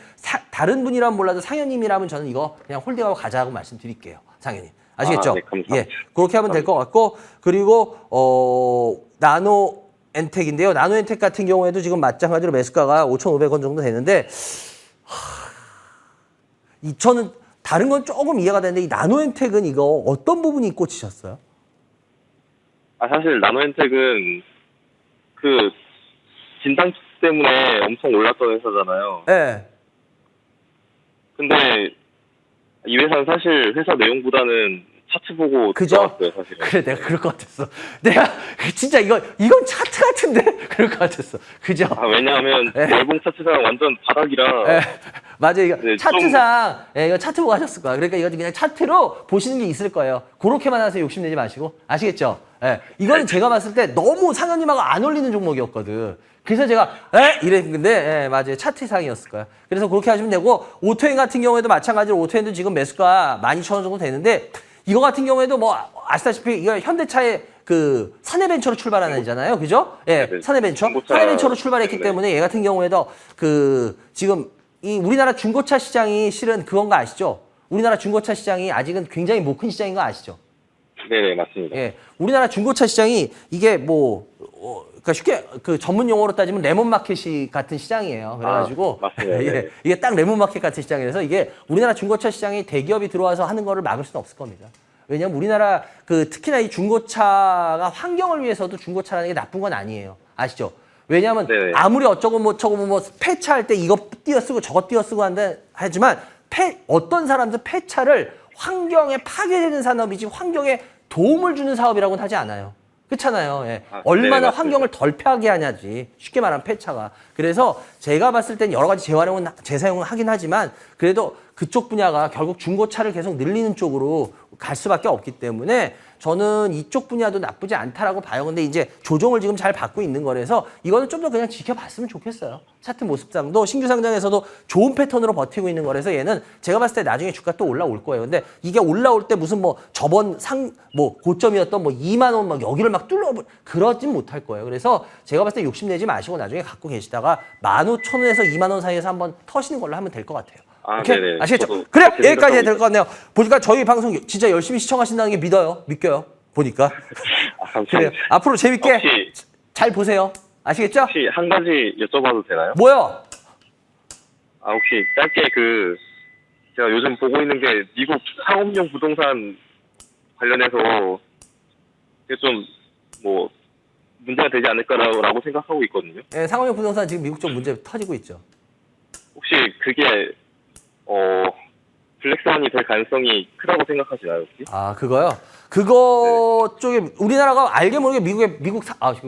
다른 분이라면 몰라도 상현님이라면 저는 이거 그냥 홀딩하고 가자고 말씀드릴게요. 상현님. 아시겠죠? 네, 감사합니다. 예, 그렇게 하면 될 것 같고 그리고 나노엔텍인데요. 나노엔텍 같은 경우에도 지금 마찬가지로 매수가가 5,500원 정도 되는데 저는 다른 건 조금 이해가 되는데 이 나노엔텍은 이거 어떤 부분이 꽂히셨어요? 사실 나노엔텍은 그 진단 때문에 엄청 올랐던 회사잖아요. 네. 근데 이 회사는 사실 회사 내용보다는 차트 보고 들어왔어요, 사실은. 그래, 내가 그럴 것 같았어. 내가 진짜 이건 차트 같은데 그럴 것 같았어. 그죠? 왜냐하면 월봉 차트상 완전 바닥이라. 맞아요. 이거 차트상 이거 차트 보고 하셨을 거야. 그러니까 이거 그냥 차트로 보시는 게 있을 거예요. 그렇게만 하세요. 욕심내지 마시고. 아시겠죠? 이거는 제가 봤을 때 너무 상현님하고 안 어울리는 종목이었거든. 그래서 제가 이랬는데 맞아요. 차트상이었을 거야. 그래서 그렇게 하시면 되고 오토엔 같은 경우에도 마찬가지로 오토엔도 지금 매수가 12,000원 정도 되는데 이거 같은 경우에도 뭐 아시다시피 이거 현대차의 그 사내벤처로 출발한 애잖아요. 그죠? 예, 네. 사내벤처. 중고차. 사내벤처로 출발했기 네. 때문에 얘 같은 경우에도 그 지금 이 우리나라 중고차 시장이 실은 그건 거 아시죠? 우리나라 중고차 시장이 아직은 굉장히 못 큰 시장인 거 아시죠? 네네, 맞습니다. 예, 우리나라 중고차 시장이 이게 뭐, 그러니까 쉽게 그 전문 용어로 따지면 레몬 마켓이 같은 시장이에요. 그래가지고 맞습니다. 예, 네. 이게 딱 레몬 마켓 같은 시장이라서 이게 우리나라 중고차 시장이 대기업이 들어와서 하는 거를 막을 수는 없을 겁니다. 왜냐하면 우리나라 그 특히나 이 중고차가 환경을 위해서도 중고차라는 게 나쁜 건 아니에요. 아시죠? 왜냐하면 네네. 아무리 어쩌고 뭐 저거 뭐 폐차할 때 이거 띄어쓰고 저거 띄어쓰고 하지만 어떤 사람들 폐차를 환경에 파괴되는 산업이지 환경에 도움을 주는 사업이라고는 하지 않아요. 그렇잖아요. 예. 얼마나 네, 맞습니다. 환경을 덜 파괴하냐지. 쉽게 말하면 폐차가. 그래서 제가 봤을 땐 여러 가지 재사용은 하긴 하지만 그래도 그쪽 분야가 결국 중고차를 계속 늘리는 쪽으로 갈 수밖에 없기 때문에 저는 이쪽 분야도 나쁘지 않다라고 봐요. 근데 이제 조정을 지금 잘 받고 있는 거라서 이거는 좀 더 그냥 지켜봤으면 좋겠어요. 차트 모습상도 신규 상장에서도 좋은 패턴으로 버티고 있는 거라서 얘는 제가 봤을 때 나중에 주가 또 올라올 거예요. 근데 이게 올라올 때 무슨 뭐 저번 고점이었던 뭐 2만 원 막 여기를 막 그러진 못할 거예요. 그래서 제가 봤을 때 욕심내지 마시고 나중에 갖고 계시다가 15,000원에서 2만 원 사이에서 한번 터시는 걸로 하면 될 것 같아요. 오케이? 네네. 아시겠죠? 저도 그래요. 그렇게 여기까지 해야 생각하고 될 것 같네요. 보니까 저희 방송 진짜 열심히 시청하신다는 게 믿겨요. 보니까. 감사합니다. 그래요. 앞으로 재밌게 혹시, 잘 보세요. 아시겠죠? 혹시 한 가지 여쭤봐도 되나요? 뭐요? 혹시 짧게 제가 요즘 보고 있는 게 미국 상업용 부동산 관련해서 이게 좀 뭐 문제가 되지 않을까라고 생각하고 있거든요. 예, 상업용 부동산 지금 미국 쪽 문제 터지고 있죠. 혹시 그게 블랙스완이 될 가능성이 크다고 생각하시나요, 혹시? 아, 그거요? 그거 쪽에 우리나라가 알게 모르게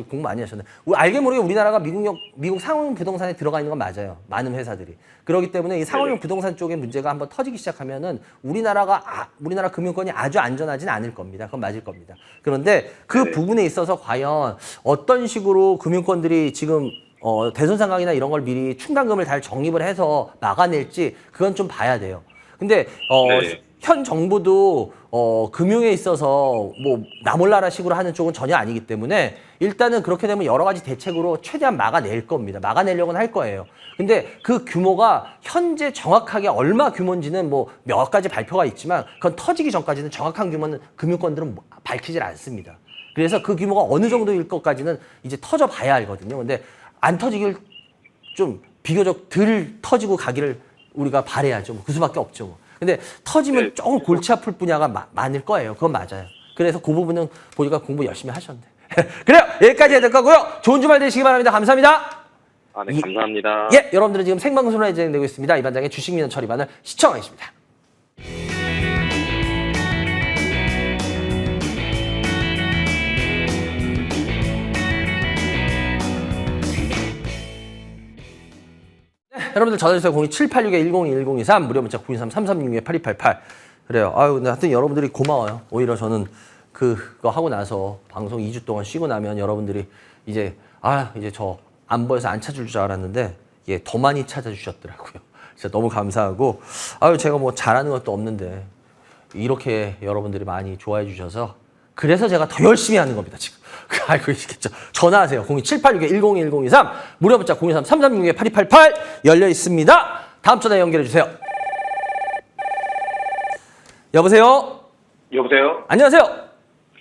공부 많이 하셨네. 알게 모르게 우리나라가 미국 상업용 부동산에 들어가 있는 건 맞아요. 많은 회사들이. 그렇기 때문에 이 상업용 네네. 부동산 쪽의 문제가 한번 터지기 시작하면은 우리나라 금융권이 아주 안전하진 않을 겁니다. 그건 맞을 겁니다. 그런데 그 네네. 부분에 있어서 과연 어떤 식으로 금융권들이 지금 대손 상각이나 이런 걸 미리 충당금을 잘 적립을 해서 막아낼지 그건 좀 봐야 돼요. 근데 네. 현 정부도 금융에 있어서 뭐 나몰라라 식으로 하는 쪽은 전혀 아니기 때문에 일단은 그렇게 되면 여러 가지 대책으로 최대한 막아낼 겁니다. 막아내려고는 할 거예요. 근데 그 규모가 현재 정확하게 얼마 규모인지는 뭐 몇 가지 발표가 있지만 그건 터지기 전까지는 정확한 규모는 금융권들은 밝히질 않습니다. 그래서 그 규모가 어느 정도일 것까지는 이제 터져 봐야 알거든요. 근데 안 터지길 좀 비교적 덜 터지고 가기를 우리가 바라야죠. 그 수밖에 없죠. 근데 터지면 네. 조금 골치 아플 분야가 많을 거예요. 그건 맞아요. 그래서 그 부분은 보니까 공부 열심히 하셨네. 그래요. 여기까지 해야 될 거고요. 좋은 주말 되시기 바랍니다. 감사합니다. 네, 감사합니다. 예, 여러분들은 지금 생방송으로 진행되고 있습니다. 이반장의 주식민원 처리반을 시청하겠습니다. 여러분들 전화주세요. 02786-101023 무료 문자 923-3366-8288 그래요. 아유 근데 하여튼 여러분들이 고마워요. 오히려 저는 그거 하고 나서 방송 2주 동안 쉬고 나면 여러분들이 이제 이제 저 안 보여서 안 찾을 줄 알았는데 예, 더 많이 찾아주셨더라고요. 진짜 너무 감사하고 제가 뭐 잘하는 것도 없는데 이렇게 여러분들이 많이 좋아해 주셔서 그래서 제가 더 열심히 하는 겁니다, 지금. 알고 계시겠죠? 전화하세요. 02786-101023 무료 문자 023-3366-8288 열려 있습니다. 다음 전화 연결해 주세요. 여보세요? 여보세요? 안녕하세요?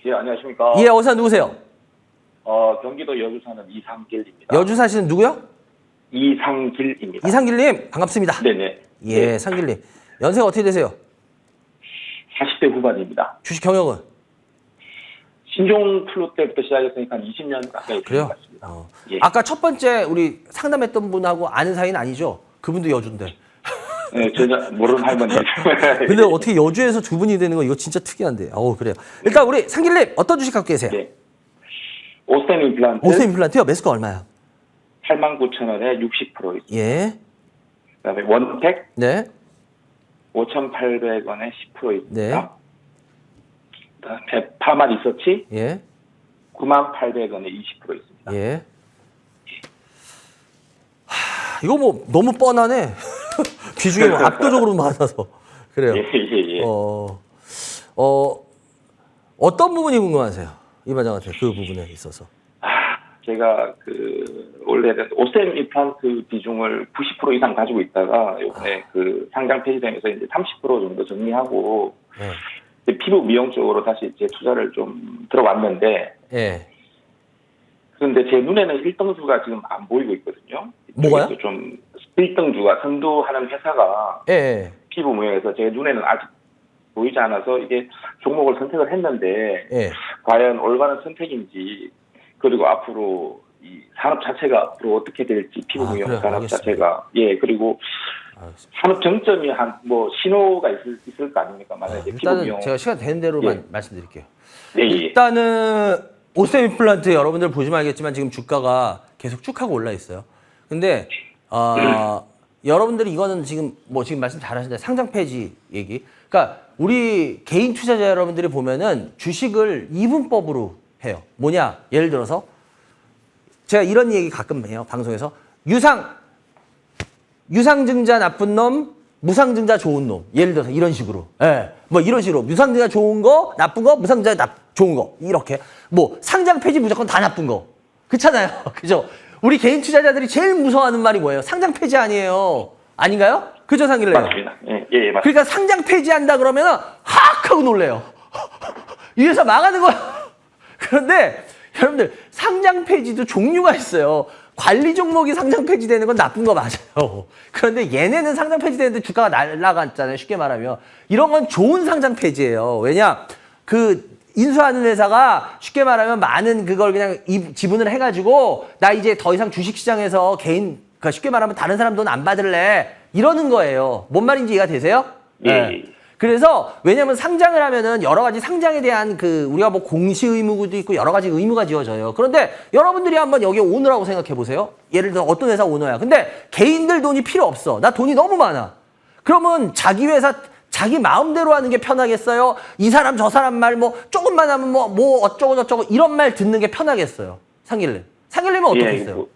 예, 안녕하십니까? 예, 어디서 누구세요? 경기도 여주 사는 이상길입니다. 여주 사시는 누구요? 이상길입니다. 이상길님, 반갑습니다. 네네. 예, 네. 상길님. 연세가 어떻게 되세요? 40대 후반입니다. 주식 경력은? 신종 플루 때부터 시작했으니까 한 20년 가까이 그래요? 된것 같습니다. 예. 아까 첫 번째 우리 상담했던 분하고 아는 사이는 아니죠? 그분도 여주인데. 네, 전혀 모르는 할머니입니다. 근데 어떻게 여주에서 두 분이 되는 거 이거 진짜 특이한데. 그래요. 일단 우리 상길님 어떤 주식 갖고 계세요? 네. 오스템 임플란트 오스템 임플란트요? 매수가 얼마야? 89,000원에 60% 있습니다. 예. 그다음에 원텍 네. 5,800원에 10% 있습니다. 네. 그다음에 파마 리서치 예. 98,000원에 20% 있습니다. 예. 이거 뭐 너무 뻔하네. 비중이 뭐 압도적으로 많아서. 그래요. 예. 어떤 부분이 궁금하세요? 이 반장한테 그 부분에 있어서. 제가 원래는 오셈 임플란트 비중을 90% 이상 가지고 있다가 이번에 그 상장 폐지되면서 이제 30% 정도 정리하고 예. 이제 피부 미용 쪽으로 다시 이제 투자를 좀 들어왔는데 예. 그런데 제 눈에는 1등주가 지금 안 보이고 있거든요. 뭐가요? 이쪽에서 좀 1등주가 선도하는 회사가 예. 피부 미용에서 제 눈에는 아직 보이지 않아서 이게 종목을 선택을 했는데 예. 과연 올바른 선택인지 그리고 앞으로 이 산업 자체가 앞으로 어떻게 될지 피부 미용 그래요. 산업 알겠습니다. 자체가 그리고 알겠습니다. 산업 정점이 뭐 신호가 있을 거 아닙니까? 만약에 피부 일단은 미용 제가 시간 되는 대로만 말씀드릴게요. 예. 일단은 오셈 임플란트 여러분들 보시면 알겠지만 지금 주가가 계속 쭉 하고 올라 있어요. 근데 여러분들이 이거는 지금 지금 말씀 잘하시는데 상장 폐지 얘기. 그러니까 우리 개인 투자자 여러분들이 보면은 주식을 이분법으로 해요. 뭐냐? 예를 들어서 제가 이런 얘기 가끔 해요. 방송에서 유상증자 나쁜 놈, 무상증자 좋은 놈. 예를 들어서 이런 식으로. 예. 뭐 이런 식으로 유상증자 좋은 거, 나쁜 거, 무상증자 좋은 거. 이렇게. 뭐 상장 폐지 무조건 다 나쁜 거. 그렇잖아요. 그죠? 우리 개인 투자자들이 제일 무서워하는 말이 뭐예요? 상장 폐지 아니에요. 아닌가요? 그죠, 상길래요? 맞습니다. 예, 맞습니다. 그러니까 상장 폐지한다 그러면은 하악 하고 놀래요. 이 회사 망하는 거야. 그런데 여러분들 상장 폐지도 종류가 있어요. 관리 종목이 상장 폐지되는 건 나쁜 거 맞아요. 그런데 얘네는 상장 폐지되는데 주가가 날아갔잖아요. 쉽게 말하면. 이런 건 좋은 상장 폐지예요. 왜냐? 인수하는 회사가 쉽게 말하면 많은 그걸 그냥 지분을 해가지고 나 이제 더 이상 주식시장에서 그러니까 쉽게 말하면 다른 사람 돈 안 받을래. 이러는 거예요. 뭔 말인지 이해가 되세요? 예. 그래서 왜냐면 상장을 하면은 여러 가지 상장에 대한 우리가 뭐 공시 의무도 있고 여러 가지 의무가 지어져요. 그런데 여러분들이 한번 여기 오너라고 생각해 보세요. 예를 들어 어떤 회사 오너야. 근데 개인들 돈이 필요 없어. 나 돈이 너무 많아. 그러면 자기 회사 자기 마음대로 하는 게 편하겠어요? 이 사람 저 사람 말 조금만 하면 뭐 어쩌고 저쩌고 이런 말 듣는 게 편하겠어요. 상길님은 어떻겠어요?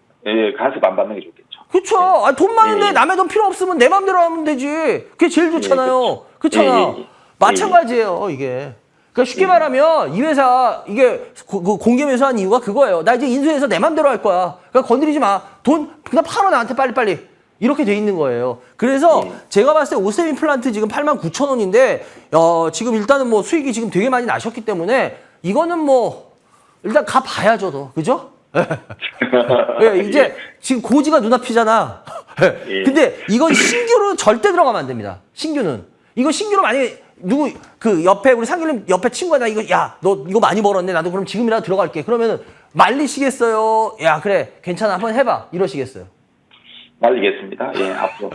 간섭 안 받는 게 좋겠죠. 그쵸. 돈 많은데 남의 돈 필요 없으면 내 마음대로 하면 되지. 그게 제일 좋잖아요. 그렇잖아. 마찬가지예요, 이게. 그러니까 쉽게 말하면 이 회사 이게 공개 매수한 이유가 그거예요. 나 이제 인수해서 내 마음대로 할 거야. 그러니까 건드리지 마. 돈 그냥 팔아 나한테 빨리빨리. 이렇게 돼 있는 거예요. 그래서 제가 봤을 때 오셈 임플란트 지금 89,000원인데 지금 일단은 수익이 지금 되게 많이 나셨기 때문에 이거는 일단 가봐야죠, 더. 그죠? 이제 지금 고지가 눈앞이잖아. 근데 이건 신규로 절대 들어가면 안 됩니다. 신규는. 이거 신규로 만약에 옆에 우리 상길님 옆에 친구가 나 너 이거 많이 벌었네. 나도 그럼 지금이라도 들어갈게. 그러면은 말리시겠어요? 야, 그래. 괜찮아. 한번 해봐. 이러시겠어요? 말리겠습니다. 앞으로.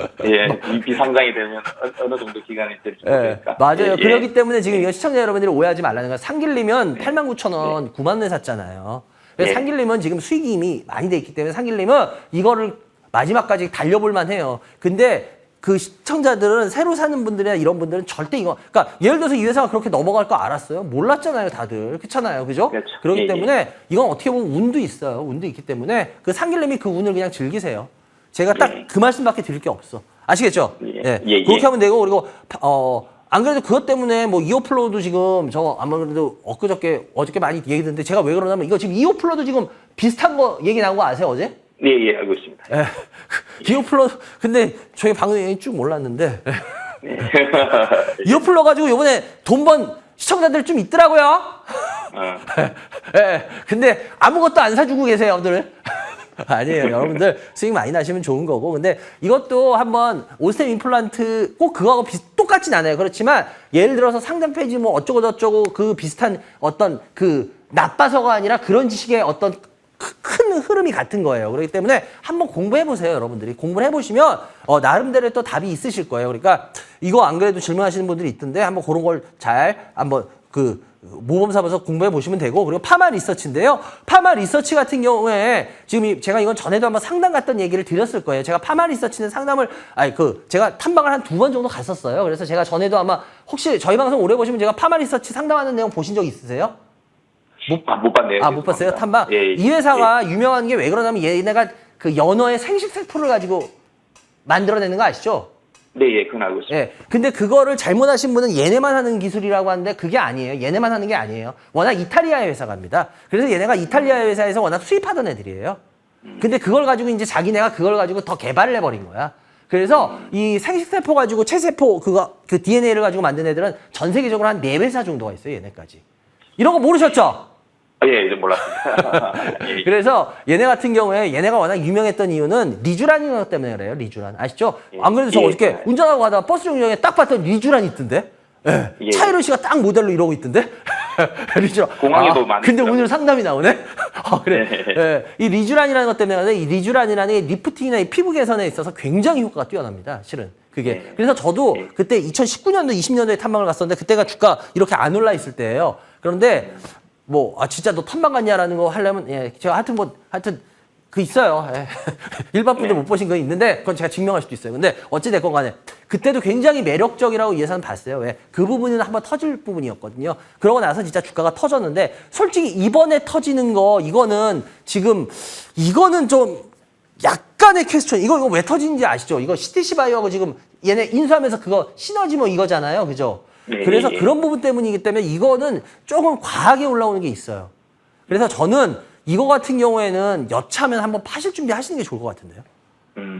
비상장이 되면 어느 정도 기간이 될지 모르니까. 맞아요. 그렇기 때문에 지금 이거 시청자 여러분들이 오해하지 말라는 거야. 상길님은 89,000원 9만 원에 샀잖아요. 그래서 상길님은 지금 수익이 이미 많이 돼 있기 때문에 상길님은 이거를 마지막까지 달려볼만 해요. 근데 그 시청자들은 새로 사는 분들이나 이런 분들은 절대 그러니까 예를 들어서 이 회사가 그렇게 넘어갈 거 알았어요? 몰랐잖아요, 다들. 그렇잖아요. 그죠? 그렇죠. 그렇기 때문에 이건 어떻게 보면 운도 있어요. 운도 있기 때문에 상길님이 그 운을 그냥 즐기세요. 제가 딱 그 말씀밖에 드릴 게 없어. 아시겠죠? 그렇게 하면 되고, 그리고, 안 그래도 그것 때문에 이오플로도 지금 아무래도 어저께 많이 얘기 듣는데 제가 왜 그러냐면 이거 지금 이오플로도 지금 비슷한 거 얘기 나온 거 아세요, 어제? 예, 알고 있습니다. 이오플로, 근데 저희 방송에 쭉 몰랐는데. 이오플로 가지고 요번에 돈 번 시청자들 좀 있더라고요. 근데 아무것도 안 사주고 계세요, 오늘. 아니에요. 여러분들 수익 많이 나시면 좋은 거고. 근데 이것도 한번 오셈 임플란트 꼭 그거하고 똑같진 않아요. 그렇지만 예를 들어서 상장 폐지 어쩌고 저쩌고 그 비슷한 어떤 나빠서가 아니라 그런 지식의 어떤 큰 흐름이 같은 거예요. 그렇기 때문에 한번 공부해 보세요, 여러분들이. 공부를 해보시면 나름대로 또 답이 있으실 거예요. 그러니까 이거 안 그래도 질문하시는 분들이 있던데 한번 그런 걸 잘 한번 모범사무소 공부해 보시면 되고, 그리고 파마 리서치인데요. 파마 리서치 같은 경우에 지금 제가 이건 전에도 한번 상담 갔던 얘기를 드렸을 거예요. 제가 파마 리서치는 상담을 제가 탐방을 한 2번 정도 갔었어요. 그래서 제가 전에도 아마 혹시 저희 방송 오래 보시면 제가 파마 리서치 상담하는 내용 보신 적 있으세요? 못 봤네요. 못 봤어요? 탐방? 이 회사가 유명한 게 왜 그러냐면 얘네가 연어의 생식세포를 가지고 만들어내는 거 아시죠? 네, 예, 그건 알고 있습니다. 예. 근데 그거를 잘못하신 분은 얘네만 하는 기술이라고 하는데 그게 아니에요. 얘네만 하는 게 아니에요. 워낙 이탈리아의 회사갑니다. 그래서 얘네가 이탈리아 회사에서 워낙 수입하던 애들이에요. 근데 그걸 가지고 이제 자기네가 그걸 가지고 더 개발을 해버린 거야. 그래서 이 생식세포 가지고 체세포 그 DNA를 가지고 만든 애들은 전 세계적으로 한 4회사 정도가 있어요. 얘네까지. 이런 거 모르셨죠? 예, 이제 몰랐습니다. 예, 그래서 얘네 같은 경우에 얘네가 워낙 유명했던 이유는 리쥬란인 것 때문에 그래요. 리쥬란. 아시죠? 안 그래도 저 예. 어저께 운전하고 가다가 버스 정류장에 딱 봤더니 리쥬란이 있던데? 예. 예. 차이로 씨가 딱 모델로 이러고 있던데? 리쥬란. 공항에도 많이 근데 있더라고요. 오늘 상담이 나오네? 그래. 네. 예. 이 리쥬란이라는 것 때문에 이 리쥬란이라는 게 리프팅이나 이 피부 개선에 있어서 굉장히 효과가 뛰어납니다. 실은. 그게. 네. 그래서 저도 네. 그때 2019년도, 20년도에 탐방을 갔었는데 그때가 주가 이렇게 안 올라 있을 때예요. 그런데 진짜 너 탐방 갔냐라는 거 하려면, 예, 제가 하여튼, 그 있어요. 예. 일반 분들 못 보신 거 있는데, 그건 제가 증명할 수도 있어요. 근데, 어찌됐건 간에, 그때도 굉장히 매력적이라고 예산 봤어요. 왜? 그 부분은 한번 터질 부분이었거든요. 그러고 나서 진짜 주가가 터졌는데, 솔직히 이번에 터지는 거, 이거는 좀, 약간의 퀘스천. 이거 왜 터지는지 아시죠? 이거 CTC 바이오하고 지금 얘네 인수하면서 그거 시너지 이거잖아요. 그죠? 네, 그래서 예. 그런 부분 때문이기 때문에 이거는 조금 과하게 올라오는 게 있어요. 그래서 저는 이거 같은 경우에는 여차하면 한번 파실 준비 하시는 게 좋을 것 같은데요.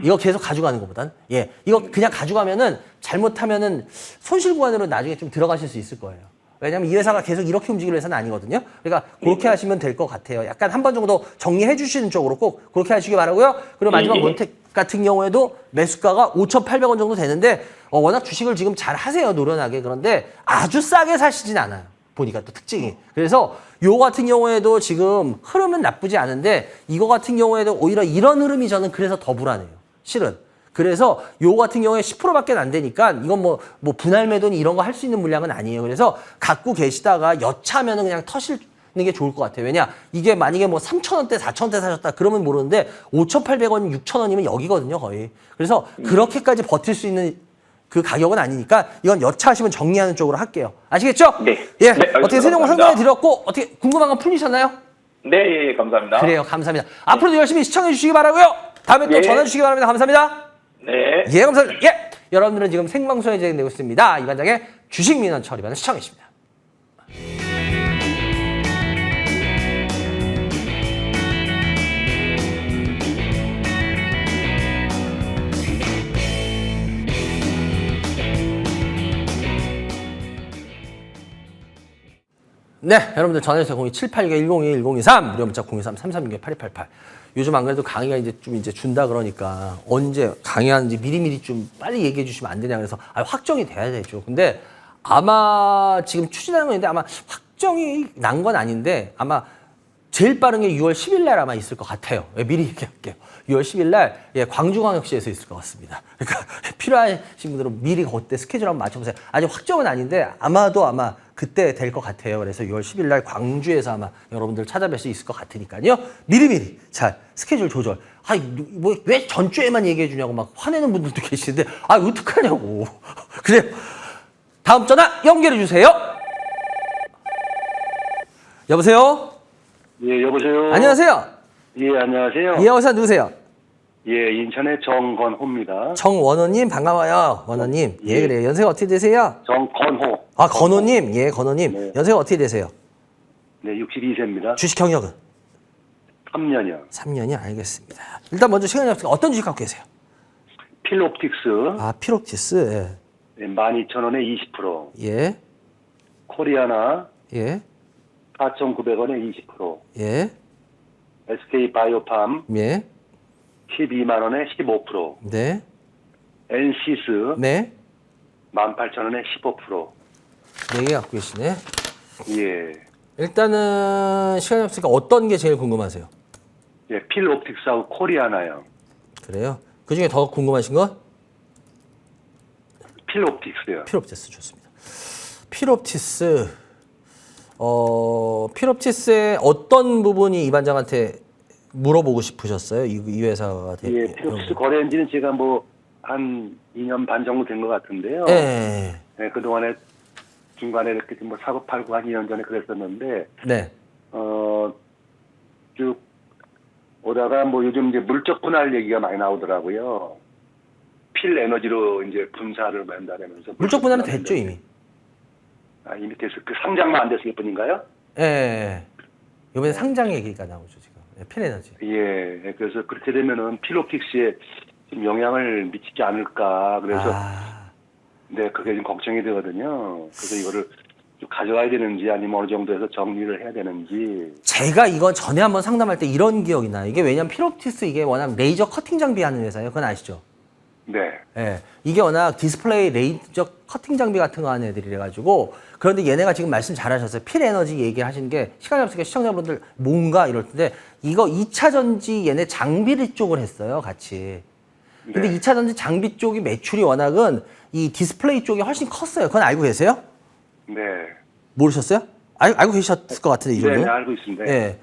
이거 계속 가져가는 것보단. 예. 이거 그냥 가져가면은 잘못하면은 손실 구간으로 나중에 좀 들어가실 수 있을 거예요. 왜냐면 이 회사가 계속 이렇게 움직일 회사는 아니거든요. 그러니까 그렇게 하시면 될 것 같아요. 약간 한 번 정도 정리해 주시는 쪽으로 꼭 그렇게 하시기 바라고요. 그리고 마지막 몬텍 같은 경우에도 매수가가 5,800원 정도 되는데 워낙 주식을 지금 잘 하세요. 노련하게. 그런데 아주 싸게 사시진 않아요. 보니까 또 특징이. 그래서 요 같은 경우에도 지금 흐름은 나쁘지 않은데 이거 같은 경우에도 오히려 이런 흐름이 저는 그래서 더 불안해요. 실은. 그래서 요 같은 경우에 10%밖에 안 되니까 이건 뭐 분할 매도니 이런 거 할 수 있는 물량은 아니에요. 그래서 갖고 계시다가 여차하면은 그냥 터시는 게 좋을 것 같아요. 왜냐? 이게 만약에 3,000원대, 4,000원대 사셨다 그러면 모르는데 5,800원, 6,000원이면 여기거든요, 거의. 그래서 그렇게까지 버틸 수 있는 그 가격은 아니니까 이건 여차하시면 정리하는 쪽으로 할게요. 아시겠죠? 네. 예. 네, 어떻게 세종을 감사합니다. 상담해 드렸고 어떻게 궁금한 건 풀리셨나요? 네, 예, 감사합니다. 그래요. 감사합니다. 앞으로도 열심히 시청해 주시기 바라고요. 다음에 또 예. 전화 주시기 바랍니다. 감사합니다. 네. 예, 감사합니다. 예. 여러분들은 지금 생방송에 진행되고 있습니다. 이반장의 주식 민원 처리반을 시청해 주십니다. 네, 여러분들 전화주세요. 02782-102-1023 무료 문자 023-336-8288. 요즘 안 그래도 강의가 이제 준다 그러니까 언제 강의하는지 미리미리 좀 빨리 얘기해 주시면 안 되냐 그래서 확정이 돼야 되죠. 근데 아마 지금 추진하는 건데 아마 확정이 난 건 아닌데 아마 제일 빠른 게 6월 10일 날 아마 있을 것 같아요. 미리 얘기할게요. 6월 10일 날 광주광역시에서 있을 것 같습니다. 그러니까 필요하신 분들은 미리 그때 스케줄 한번 맞춰보세요. 아직 확정은 아닌데 아마 그때 될 것 같아요. 그래서 6월 10일 날 광주에서 아마 여러분들 찾아뵐 수 있을 것 같으니까요. 미리미리 잘 스케줄 조절. 왜 전주에만 얘기해 주냐고 막 화내는 분들도 계시는데 어떡하냐고. 그래요. 다음 전화 연결해 주세요. 여보세요? 예, 여보세요. 안녕하세요. 예, 안녕하세요. 예, 어서 누구세요? 예, 인천의 정건호입니다. 정원호님 반가워요. 원호님. 예, 그래요. 연세가 어떻게 되세요? 정건호. 건호님. 예, 건호님. 네. 연세가 어떻게 되세요? 네, 62세입니다. 주식 경력은? 3년이요. 3년이 알겠습니다. 일단 먼저 시간이 없으니까 어떤 주식 갖고 계세요? 필옵틱스. 피록티스. 네, 12,000원에 20%. 예. 코리아나 예. 4,900원에 20%. 예. SK 바이오팜 예. 12만 원에 15%. 네. 엔시스 네. 18,000원에 15%. 4개 갖고 계시네. 예. 일단은 시간이 없으니까 어떤 게 제일 궁금하세요? 예, 필옵틱스하고 코리아나요. 그래요. 그중에 더 궁금하신 건? 필옵틱스요. 필옵티스 좋습니다. 필옵티스. 필옵티스의 어떤 부분이 이 반장한테 물어보고 싶으셨어요? 이 회사가 예, 필옵틱스 거래한 지는 제가 한 2년 반 정도 된 것 같은데요. 예. 네, 그동안에 중간에 이렇게 뭐 사고 팔고 한 2년 전에 그랬었는데, 네. 쭉 오다가 요즘 이제 물적 분할 얘기가 많이 나오더라고요. 필 에너지로 이제 분사를 한다면서. 물적 분할은 됐죠 이미. 아, 이미 됐을 그 상장만 안 됐을 뿐인가요? 예. 이번에 상장 얘기가 나오죠 지금. 예, 필에너지. 예. 그래서 그렇게 되면은 필로픽스에 좀 영향을 미치지 않을까. 그래서 네, 그게 좀 걱정이 되거든요. 그래서 이거를 좀 가져가야 되는지 아니면 어느 정도에서 정리를 해야 되는지. 제가 이거 전에 한번 상담할 때 이런 기억이 나요. 이게 왜냐면 필옵티스 이게 워낙 레이저 커팅 장비 하는 회사예요. 그건 아시죠? 네. 예. 이게 워낙 디스플레이 레이저 커팅 장비 같은 거 하는 애들이래 가지고 그런데 얘네가 지금 말씀 잘하셨어요. 필 에너지 얘기하신 게 시간이 없으니까 시청자분들 뭔가 이럴 텐데 이거 2차 전지 얘네 장비 쪽을 했어요. 같이. 근데 네. 2차 전지 장비 쪽이 매출이 워낙은 이 디스플레이 쪽이 훨씬 컸어요. 그건 알고 계세요? 네. 모르셨어요? 알고 계셨을 것 같은데 이 정도. 네, 알고 있습니다. 예.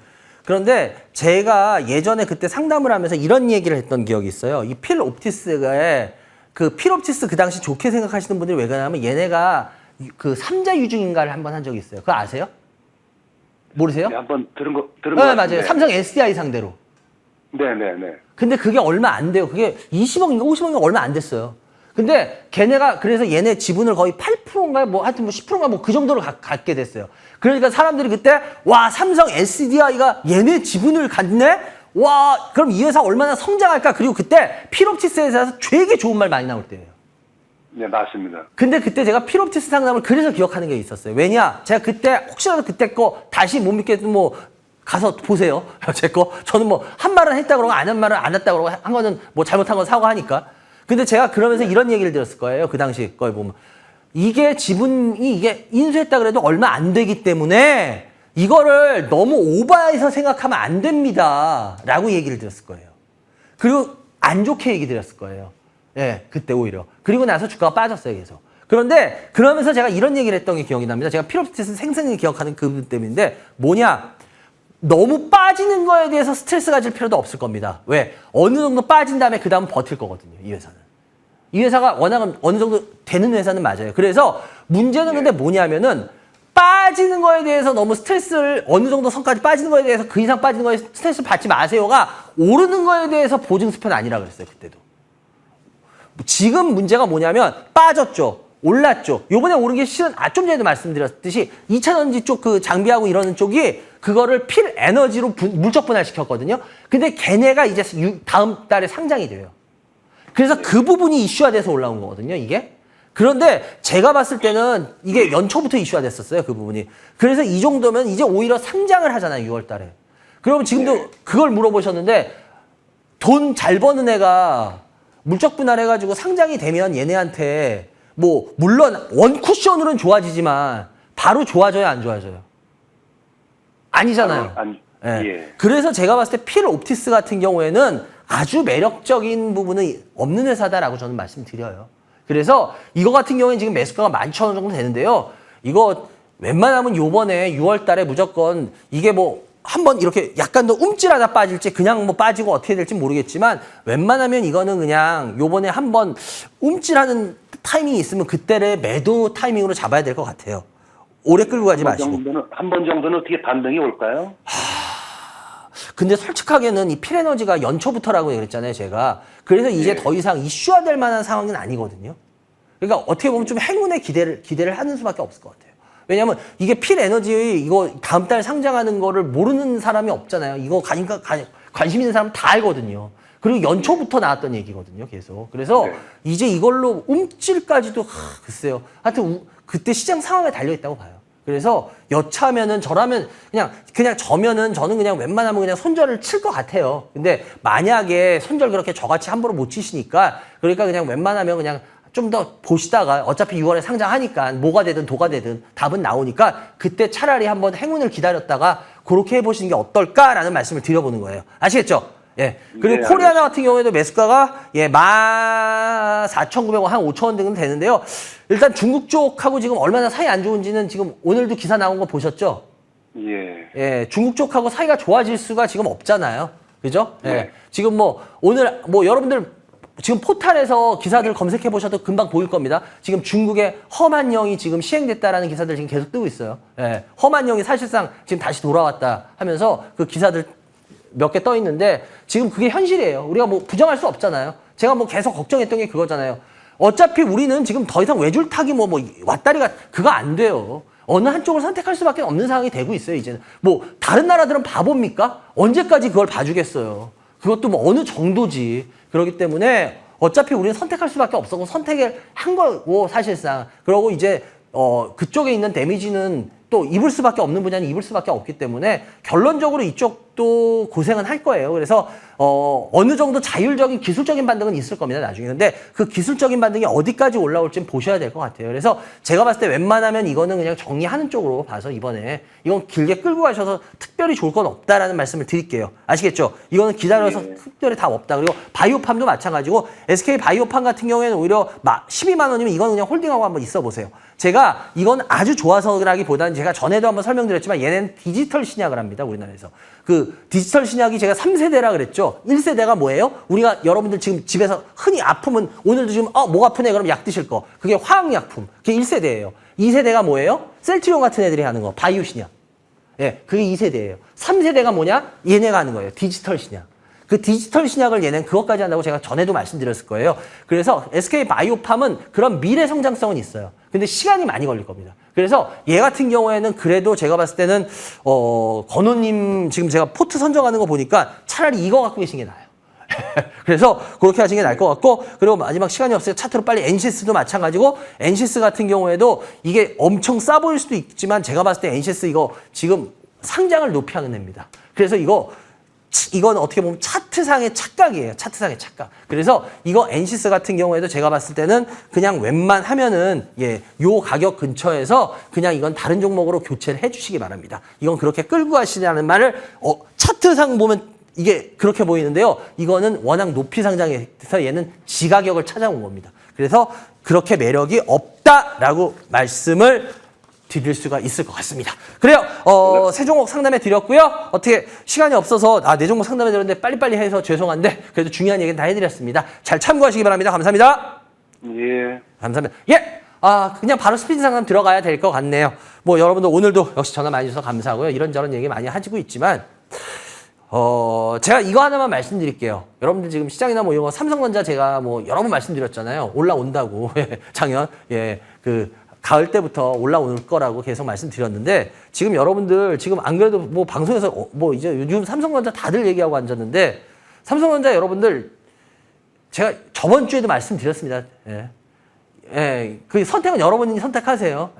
그런데 제가 예전에 그때 상담을 하면서 이런 얘기를 했던 기억이 있어요. 이 필 옵티스가 필 옵티스 그 당시 좋게 생각하시는 분들이 왜 그러냐면 얘네가 그 삼자 유중인가를 한번 한 적이 있어요. 그거 아세요? 모르세요? 네, 한번 들은 거 네, 같은데. 맞아요. 삼성 SDI 상대로. 네. 근데 그게 얼마 안 돼요. 그게 20억인가 50억인가 얼마 안 됐어요. 근데 걔네가 그래서 얘네 지분을 거의 8%인가 뭐 하여튼 뭐 10%인가 뭐 그 정도로 갖게 됐어요. 그러니까 사람들이 그때 와 삼성 SDI가 얘네 지분을 갖네? 와 그럼 이 회사 얼마나 성장할까? 그리고 그때 필옵티스에서 되게 좋은 말 많이 나올 때예요. 네, 맞습니다. 근데 그때 제가 필옵티스 상담을 그래서 기억하는 게 있었어요. 왜냐? 제가 그때 혹시라도 그때 거 다시 못 믿겠으면 뭐 가서 보세요. 제 거. 저는 뭐 한 말은 했다 그러고 안 한 말은 안 했다 그러고 한 거는 뭐 잘못한 건 사과하니까. 근데 제가 그러면서 이런 얘기를 들었을 거예요. 그 당시 거에 보면. 이게 지분이 이게 인수했다 그래도 얼마 안 되기 때문에 이거를 너무 오버해서 생각하면 안 됩니다. 라고 얘기를 들었을 거예요. 그리고 안 좋게 얘기 드렸을 거예요. 예, 그때 오히려. 그리고 나서 주가가 빠졌어요, 계속. 그런데 그러면서 제가 이런 얘기를 했던 게 기억이 납니다. 제가 필옵티스 생생히 기억하는 그분 때문인데 뭐냐? 너무 빠지는 거에 대해서 스트레스 가질 필요도 없을 겁니다. 왜? 어느 정도 빠진 다음에 그 다음 버틸 거거든요, 이 회사는. 이 회사가 워낙 어느 정도 되는 회사는 맞아요. 그래서 문제는 근데 뭐냐면은 빠지는 거에 대해서 너무 스트레스를 어느 정도 선까지 빠지는 거에 대해서 그 이상 빠지는 거에 스트레스 받지 마세요가 오르는 거에 대해서 보증 수표는 아니라 그랬어요, 그때도. 지금 문제가 뭐냐면 빠졌죠. 올랐죠. 요번에 오른 게 실은 좀 전에도 말씀드렸듯이 2차 전지 쪽 그 장비하고 이러는 쪽이 그거를 필 에너지로 물적 분할시켰거든요. 근데 걔네가 이제 다음 달에 상장이 돼요. 그래서 그 부분이 이슈화 돼서 올라온 거거든요, 이게. 그런데 제가 봤을 때는 이게 연초부터 이슈화 됐었어요, 그 부분이. 그래서 이 정도면 이제 오히려 상장을 하잖아요, 6월 달에. 그러면 지금도 그걸 물어보셨는데 돈 잘 버는 애가 물적 분할해가지고 상장이 되면 얘네한테 뭐 물론 원쿠션으로는 좋아지지만 바로 좋아져요, 안 좋아져요? 아니잖아요. 예. 예. 그래서 제가 봤을 때 필 옵티스 같은 경우에는 아주 매력적인 부분은 없는 회사다라고 저는 말씀드려요. 그래서 이거 같은 경우에는 지금 매수가가 11,000원 정도 되는데요. 이거 웬만하면 요번에 6월 달에 무조건 이게 뭐 한번 이렇게 약간 더 움찔하다 빠질지 그냥 뭐 빠지고 어떻게 될지 모르겠지만 웬만하면 이거는 그냥 요번에 한번 움찔하는 타이밍이 있으면 그때를 매도 타이밍으로 잡아야 될 것 같아요. 오래 끌고 가지 마시고. 한 번 정도는 어떻게 반등이 올까요? 근데 솔직하게는 이 필에너지가 연초부터라고 그랬잖아요, 제가. 그래서 이제 더 이상 이슈화될 만한 상황은 아니거든요. 그러니까 어떻게 보면 좀 행운의 기대를 하는 수밖에 없을 것 같아요. 왜냐면 이게 필에너지 이거 다음 달 상장하는 거를 모르는 사람이 없잖아요. 이거 관심 있는 사람 다 알거든요. 그리고 연초부터 나왔던 얘기거든요, 계속. 그래서 이제 이걸로 움찔까지도 글쎄요. 하여튼 그때 시장 상황에 달려있다고 봐요. 그래서 여차하면은 저라면 그냥 저면은 저는 그냥 웬만하면 그냥 손절을 칠 것 같아요. 근데 만약에 손절 그렇게 저같이 함부로 못 치시니까 그러니까 그냥 웬만하면 그냥 좀 더 보시다가 어차피 6월에 상장하니까 뭐가 되든 도가 되든 답은 나오니까 그때 차라리 한번 행운을 기다렸다가 그렇게 해보시는 게 어떨까라는 말씀을 드려보는 거예요. 아시겠죠? 예. 그리고 네, 코리아나 같은 경우에도 매수가가 14,900원, 한 5,000원 정도 되는데요. 일단 중국 쪽하고 지금 얼마나 사이 안 좋은지는 지금 오늘도 기사 나온 거 보셨죠? 예. 예, 중국 쪽하고 사이가 좋아질 수가 지금 없잖아요. 그죠? 네. 예. 지금 뭐 오늘 뭐 여러분들 지금 포탈에서 기사들 검색해 보셔도 금방 보일 겁니다. 지금 중국의 험한령이 지금 시행됐다라는 기사들 지금 계속 뜨고 있어요. 예. 험한령이 사실상 지금 다시 돌아왔다 하면서 그 기사들 몇 개 떠 있는데 지금 그게 현실이에요. 우리가 뭐 부정할 수 없잖아요. 제가 뭐 계속 걱정했던 게 그거잖아요. 어차피 우리는 지금 더 이상 외줄타기 뭐 왔다리가 그거 안 돼요. 어느 한쪽을 선택할 수밖에 없는 상황이 되고 있어요, 이제는. 뭐 다른 나라들은 바보입니까? 언제까지 그걸 봐주겠어요. 그것도 뭐 어느 정도지. 그렇기 때문에 어차피 우리는 선택할 수밖에 없었고 선택을 한 거고 사실상. 그러고 이제 그쪽에 있는 데미지는 또 입을 수밖에 없는 분야는 입을 수밖에 없기 때문에 결론적으로 이쪽도 고생은 할 거예요. 그래서 어느 정도 자율적인 기술적인 반등은 있을 겁니다, 나중에. 근데 그 기술적인 반등이 어디까지 올라올지는 보셔야 될 것 같아요. 그래서 제가 봤을 때 웬만하면 이거는 그냥 정리하는 쪽으로 봐서 이번에 이건 길게 끌고 가셔서 특별히 좋을 건 없다라는 말씀을 드릴게요. 아시겠죠? 이거는 기다려서 특별히 답 없다. 그리고 바이오팜도 마찬가지고 SK 바이오팜 같은 경우에는 오히려 12만 원이면 이거는 그냥 홀딩하고 한번 있어 보세요. 제가 이건 아주 좋아서라기보다는 제가 전에도 한번 설명드렸지만 얘는 디지털 신약을 합니다, 우리나라에서. 그 디지털 신약이 제가 3세대라 그랬죠. 1세대가 뭐예요? 우리가 여러분들 지금 집에서 흔히 아프면 오늘도 지금 목 아프네 그럼 약 드실 거. 그게 화학약품. 그게 1세대예요. 2세대가 뭐예요? 셀트리온 같은 애들이 하는 거. 바이오 신약. 예, 그게 2세대예요. 3세대가 뭐냐? 얘네가 하는 거예요. 디지털 신약. 그 디지털 신약을 얘는 그것까지 한다고 제가 전에도 말씀드렸을 거예요. 그래서 SK 바이오팜은 그런 미래 성장성은 있어요. 근데 시간이 많이 걸릴 겁니다. 그래서 얘 같은 경우에는 그래도 제가 봤을 때는 건호님 지금 제가 포트 선정하는 거 보니까 차라리 이거 갖고 계신 게 나아요. 그래서 그렇게 하시는 게 나을 것 같고, 그리고 마지막 시간이 없어요. 차트로 빨리 엔시스도 마찬가지고, 엔시스 같은 경우에도 이게 엄청 싸 보일 수도 있지만 제가 봤을 때 엔시스 이거 지금 상장을 높이 하는 애입니다. 그래서 이건 어떻게 보면 차트상의 착각이에요. 차트상의 착각. 그래서 이거 엔시스 같은 경우에도 제가 봤을 때는 그냥 웬만하면은 요 가격 근처에서 그냥 이건 다른 종목으로 교체를 해주시기 바랍니다. 이건 그렇게 끌고 가시냐는 말을 차트상 보면 이게 그렇게 보이는데요. 이거는 워낙 높이 상장해서 얘는 지가격을 찾아온 겁니다. 그래서 그렇게 매력이 없다라고 말씀을 드릴 수가 있을 것 같습니다. 그래요. 세 종목 상담해 드렸고요. 어떻게 시간이 없어서 네 종목 상담해 드렸는데 빨리빨리 해서 죄송한데 그래도 중요한 얘기는 다 해드렸습니다. 잘 참고하시기 바랍니다. 감사합니다. 예. 감사합니다. 그냥 바로 스피드 상담 들어가야 될 것 같네요. 뭐 여러분들 오늘도 역시 전화 많이 주셔서 감사하고요. 이런저런 얘기 많이 하시고 있지만 제가 이거 하나만 말씀드릴게요. 여러분들 지금 시장이나 뭐 이런 거 삼성전자 제가 뭐 여러 번 말씀드렸잖아요. 올라온다고. 작년 가을 때부터 올라올 거라고 계속 말씀드렸는데 지금 여러분들 지금 안 그래도 뭐 방송에서 이제 요즘 삼성전자 다들 얘기하고 앉았는데 삼성전자 여러분들 제가 저번 주에도 말씀드렸습니다. 그 선택은 여러분이 선택하세요.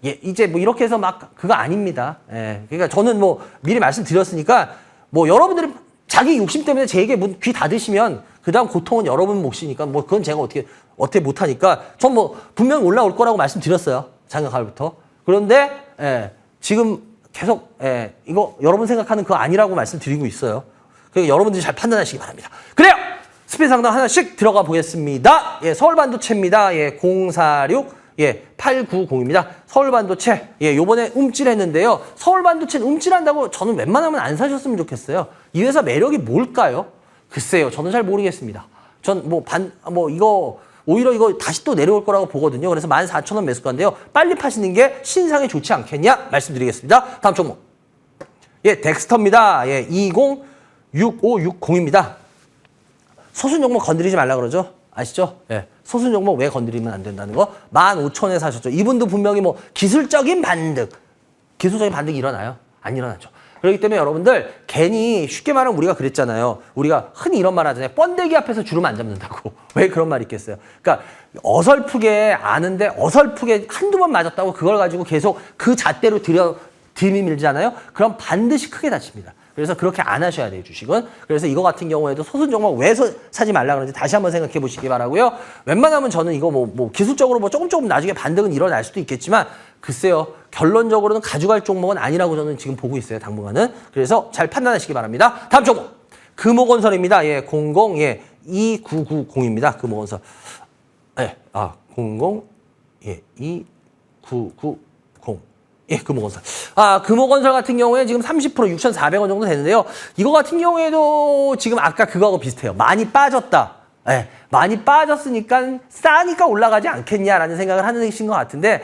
이제 뭐 이렇게 해서 막 그거 아닙니다. 그러니까 저는 뭐 미리 말씀드렸으니까 뭐 여러분들이 자기 욕심 때문에 제 얘기에 귀 닫으시면 그다음 고통은 여러분 몫이니까 뭐 그건 제가 어떻게 못하니까 전 뭐 분명 올라올 거라고 말씀드렸어요. 작년 가을부터. 그런데 지금 계속 이거 여러분 생각하는 그거 아니라고 말씀드리고 있어요. 그러니까 여러분들이 잘 판단하시기 바랍니다. 그래요. 스피드 상담 하나씩 들어가 보겠습니다. 서울 반도체입니다. 046 890입니다. 서울 반도체. 요번에 움찔했는데요. 서울 반도체는 움찔한다고 저는 웬만하면 안 사셨으면 좋겠어요. 이 회사 매력이 뭘까요? 글쎄요. 저는 잘 모르겠습니다. 전 오히려 이거 다시 또 내려올 거라고 보거든요. 그래서 14,000원 매수가인데요. 빨리 파시는 게 신상에 좋지 않겠냐? 말씀드리겠습니다. 다음 종목. 덱스터입니다. 206560입니다. 소순 종목 건드리지 말라 그러죠? 아시죠? 소순 종목 왜 건드리면 안 된다는 거? 15,000원에 사셨죠. 이분도 분명히 뭐 기술적인 반등이 일어나요? 안 일어나죠. 그렇기 때문에 여러분들 괜히 쉽게 말하면 우리가 그랬잖아요. 우리가 흔히 이런 말 하잖아요. 번데기 앞에서 주름 안 잡는다고. 왜 그런 말이 있겠어요? 그러니까 어설프게 아는데 어설프게 한두 번 맞았다고 그걸 가지고 계속 그 잣대로 들이밀잖아요. 그럼 반드시 크게 다칩니다. 그래서 그렇게 안 하셔야 돼요, 주식은. 그래서 이거 같은 경우에도 소순 종목 왜 사지 말라 그러는지 다시 한번 생각해 보시기 바라고요. 웬만하면 저는 이거 뭐 기술적으로 뭐 조금 나중에 반등은 일어날 수도 있겠지만 글쎄요. 결론적으로는 가져갈 종목은 아니라고 저는 지금 보고 있어요, 당분간은. 그래서 잘 판단하시기 바랍니다. 다음 종목. 금호건설입니다. 2990입니다. 금호건설. 2990. 금호건설. 금호건설 같은 경우에 지금 30% 6,400원 정도 되는데요. 이거 같은 경우에도 지금 아까 그거하고 비슷해요. 많이 빠졌다. 많이 빠졌으니까 싸니까 올라가지 않겠냐라는 생각을 하는 것 같은데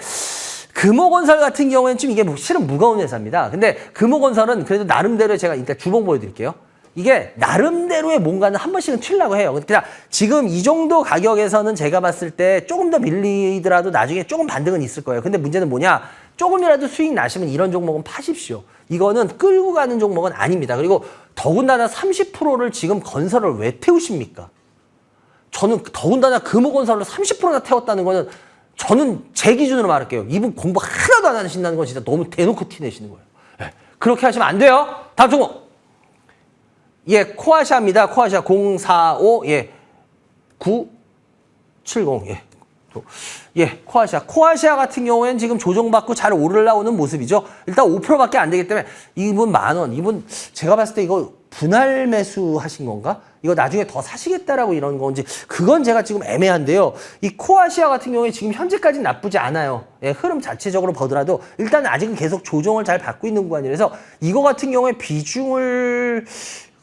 금호건설 같은 경우에는 좀 이게 실은 무거운 회사입니다. 근데 금호건설은 그래도 나름대로 제가 일단 주봉 보여드릴게요. 이게 나름대로의 뭔가는 한 번씩은 튀려고 해요. 그냥 지금 이 정도 가격에서는 제가 봤을 때 조금 더 밀리더라도 나중에 조금 반등은 있을 거예요. 근데 문제는 뭐냐? 조금이라도 수익 나시면 이런 종목은 파십시오. 이거는 끌고 가는 종목은 아닙니다. 그리고 더군다나 30%를 지금 건설을 왜 태우십니까? 저는 더군다나 금호건설을 30%나 태웠다는 거는 저는 제 기준으로 말할게요. 이분 공부 하나도 안 하신다는 건 진짜 너무 대놓고 티내시는 거예요. 네. 그렇게 하시면 안 돼요. 다음 종목. 예, 코아시아입니다. 코아시아 045, 예, 970, 예. 예, 코아시아. 코아시아 같은 경우에는 지금 조정받고 잘 올라오는 모습이죠. 일단 5%밖에 안 되기 때문에 이분 10,000원. 이분 제가 봤을 때 이거 분할 매수 하신 건가? 이거 나중에 더 사시겠다라고 이런 건지 그건 제가 지금 애매한데요. 이 코아시아 같은 경우에 지금 현재까지는 나쁘지 않아요. 예, 흐름 자체적으로 보더라도 일단 아직은 계속 조정을 잘 받고 있는 구간이라서 이거 같은 경우에 비중을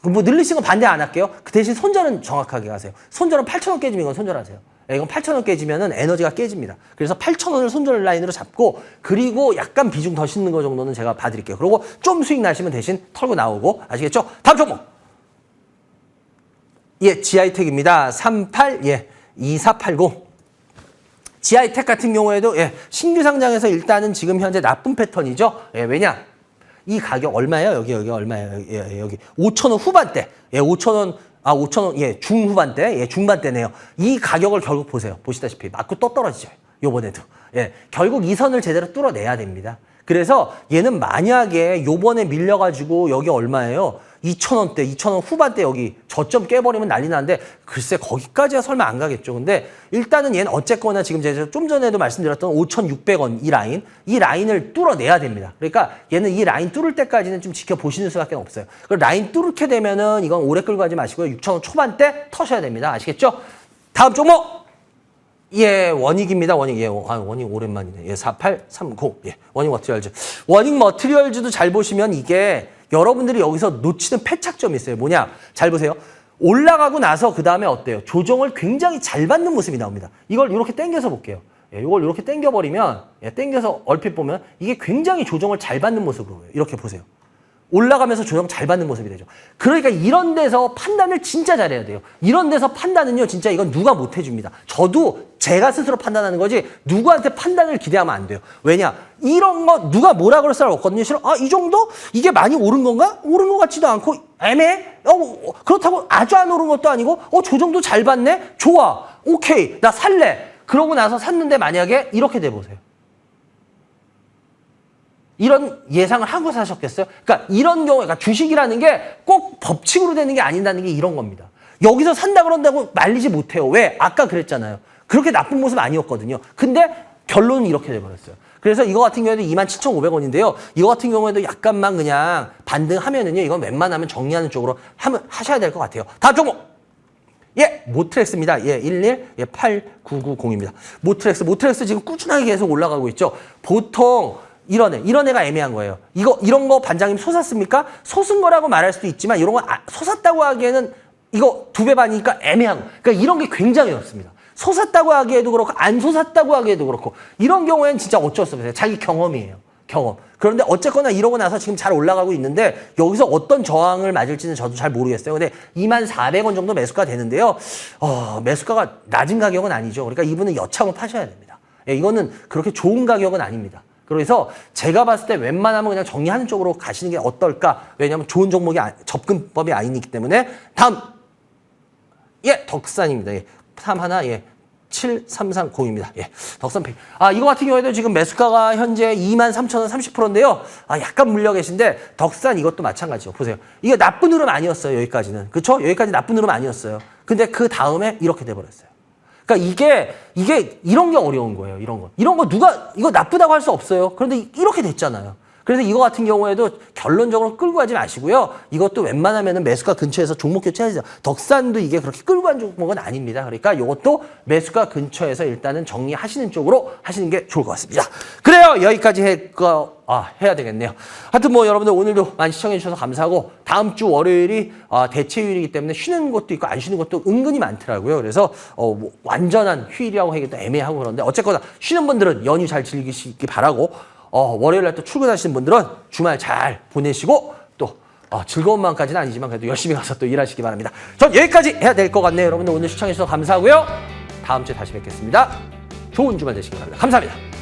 뭐 늘리신 건 반대 안 할게요. 그 대신 손절은 정확하게 하세요. 손절은 8,000원 깨지면 이건 손절하세요. 예, 이건 8,000원 깨지면은 에너지가 깨집니다. 그래서 8,000원을 손절 라인으로 잡고 그리고 약간 비중 더 싣는 거 정도는 제가 봐드릴게요. 그리고 좀 수익 나시면 대신 털고 나오고 아시겠죠? 다음 종목. 예, 지아이텍입니다. 2480. 지아이텍 같은 경우에도 예, 신규 상장에서 일단은 지금 현재 나쁜 패턴이죠. 예, 왜냐? 이 가격 얼마예요? 여기 얼마예요? 예, 여기 5,000원 후반대. 예, 5,000원, 5,000원, 예, 중후반대. 예, 중반대네요. 이 가격을 결국 보세요. 보시다시피 맞고 또 떨어지죠. 요번에도. 예, 결국 이 선을 제대로 뚫어내야 됩니다. 그래서 얘는 만약에 요번에 밀려가지고 여기 얼마예요? 2,000원대, 2,000원 후반대 여기 저점 깨버리면 난리 나는데 글쎄 거기까지야 설마 안 가겠죠. 근데 일단은 얘는 어쨌거나 지금 제가 좀 전에도 말씀드렸던 5,600원 이 라인을 뚫어내야 됩니다. 그러니까 얘는 이 라인 뚫을 때까지는 좀 지켜보시는 수밖에 없어요. 그럼 라인 뚫게 되면은 이건 오래 끌고 가지 마시고요. 6,000원 초반대 터셔야 됩니다. 아시겠죠? 다음 종목! 예, 원익입니다. 원익. 예, 원익 오랜만이네. 예, 4830. 예, 원익 머티리얼즈. 원익 머티리얼즈도 잘 보시면 이게 여러분들이 여기서 놓치는 패착점이 있어요. 뭐냐? 잘 보세요. 올라가고 나서 그 다음에 어때요? 조정을 굉장히 잘 받는 모습이 나옵니다. 이걸 이렇게 당겨서 볼게요. 예, 이걸 이렇게 당겨버리면, 예, 당겨서 얼핏 보면 이게 굉장히 조정을 잘 받는 모습으로 보여요. 이렇게 보세요. 올라가면서 조정 잘 받는 모습이 되죠. 그러니까 이런 데서 판단을 진짜 잘해야 돼요. 이런 데서 판단은요, 진짜 이건 누가 못 해줍니다. 저도 제가 스스로 판단하는 거지 누구한테 판단을 기대하면 안 돼요. 왜냐? 이런 거 누가 뭐라 그럴 사람 없거든요. 싫어? 이 정도? 이게 많이 오른 건가? 오른 것 같지도 않고 애매해? 그렇다고 아주 안 오른 것도 아니고 조정도 잘 받네? 좋아. 오케이. 나 살래. 그러고 나서 샀는데 만약에 이렇게 돼보세요. 이런 예상을 하고 사셨겠어요? 그러니까 이런 경우, 그러니까 주식이라는 게 꼭 법칙으로 되는 게 아닌다는 게 이런 겁니다. 여기서 산다 그런다고 말리지 못해요. 왜? 아까 그랬잖아요. 그렇게 나쁜 모습 아니었거든요. 근데 결론은 이렇게 돼버렸어요. 그래서 이거 같은 경우에도 27,500원인데요. 이거 같은 경우에도 약간만 그냥 반등하면은요, 이건 웬만하면 정리하는 쪽으로 하셔야 될 것 같아요. 다음 종목! 예, 모트렉스입니다. 예, 11-8990입니다. 모트렉스 지금 꾸준하게 계속 올라가고 있죠. 보통 이런 애가 애매한 거예요. 이런 거 반장님 솟았습니까? 솟은 거라고 말할 수도 있지만 이런 거 솟았다고 하기에는 이거 2배 반이니까 애매한 거. 그러니까 이런 게 굉장히 어렵습니다. 솟았다고 하기에도 그렇고 안 솟았다고 하기에도 그렇고 이런 경우에는 진짜 어쩔 수 없어요. 자기 경험이에요. 경험. 그런데 어쨌거나 이러고 나서 지금 잘 올라가고 있는데 여기서 어떤 저항을 맞을지는 저도 잘 모르겠어요. 근데 24,400원 정도 매수가 되는데요. 매수가가 낮은 가격은 아니죠. 그러니까 이분은 여차고 파셔야 됩니다. 예, 이거는 그렇게 좋은 가격은 아닙니다. 그래서 제가 봤을 때 웬만하면 그냥 정리하는 쪽으로 가시는 게 어떨까? 왜냐하면 좋은 종목이 접근법이 아니기 때문에. 다음, 예, 덕산입니다. 예, 7330입니다. 예, 덕산페이. 이거 같은 경우에도 지금 매수가가 현재 23,000원 30%인데요. 약간 물려 계신데 덕산 이것도 마찬가지죠. 보세요. 이게 나쁜 흐름 아니었어요. 여기까지는. 그렇죠? 여기까지 나쁜 흐름 아니었어요. 근데 그 다음에 이렇게 돼버렸어요. 그러니까 이게 이런 게 어려운 거예요. 이런 거 누가 이거 나쁘다고 할 수 없어요. 그런데 이렇게 됐잖아요. 그래서 이거 같은 경우에도 결론적으로 끌고 가지 마시고요. 이것도 웬만하면은 매수가 근처에서 종목 교체하시죠. 덕산도 이게 그렇게 끌고 간 종목은 아닙니다. 그러니까 이것도 매수가 근처에서 일단은 정리하시는 쪽으로 하시는 게 좋을 것 같습니다. 그래요. 여기까지 해야 되겠네요. 하여튼 뭐 여러분들 오늘도 많이 시청해 주셔서 감사하고 다음 주 월요일이 대체휴일이기 때문에 쉬는 것도 있고 안 쉬는 것도 은근히 많더라고요. 그래서 뭐 완전한 휴일이라고 하기도 애매하고 그런데 어쨌거나 쉬는 분들은 연휴 잘 즐기시기 바라고 월요일 날 또 출근하시는 분들은 주말 잘 보내시고 또 즐거운 마음까지는 아니지만 그래도 열심히 가서 또 일하시기 바랍니다. 전 여기까지 해야 될 것 같네요. 여러분들 오늘 시청해주셔서 감사하고요. 다음 주에 다시 뵙겠습니다. 좋은 주말 되시기 바랍니다. 감사합니다.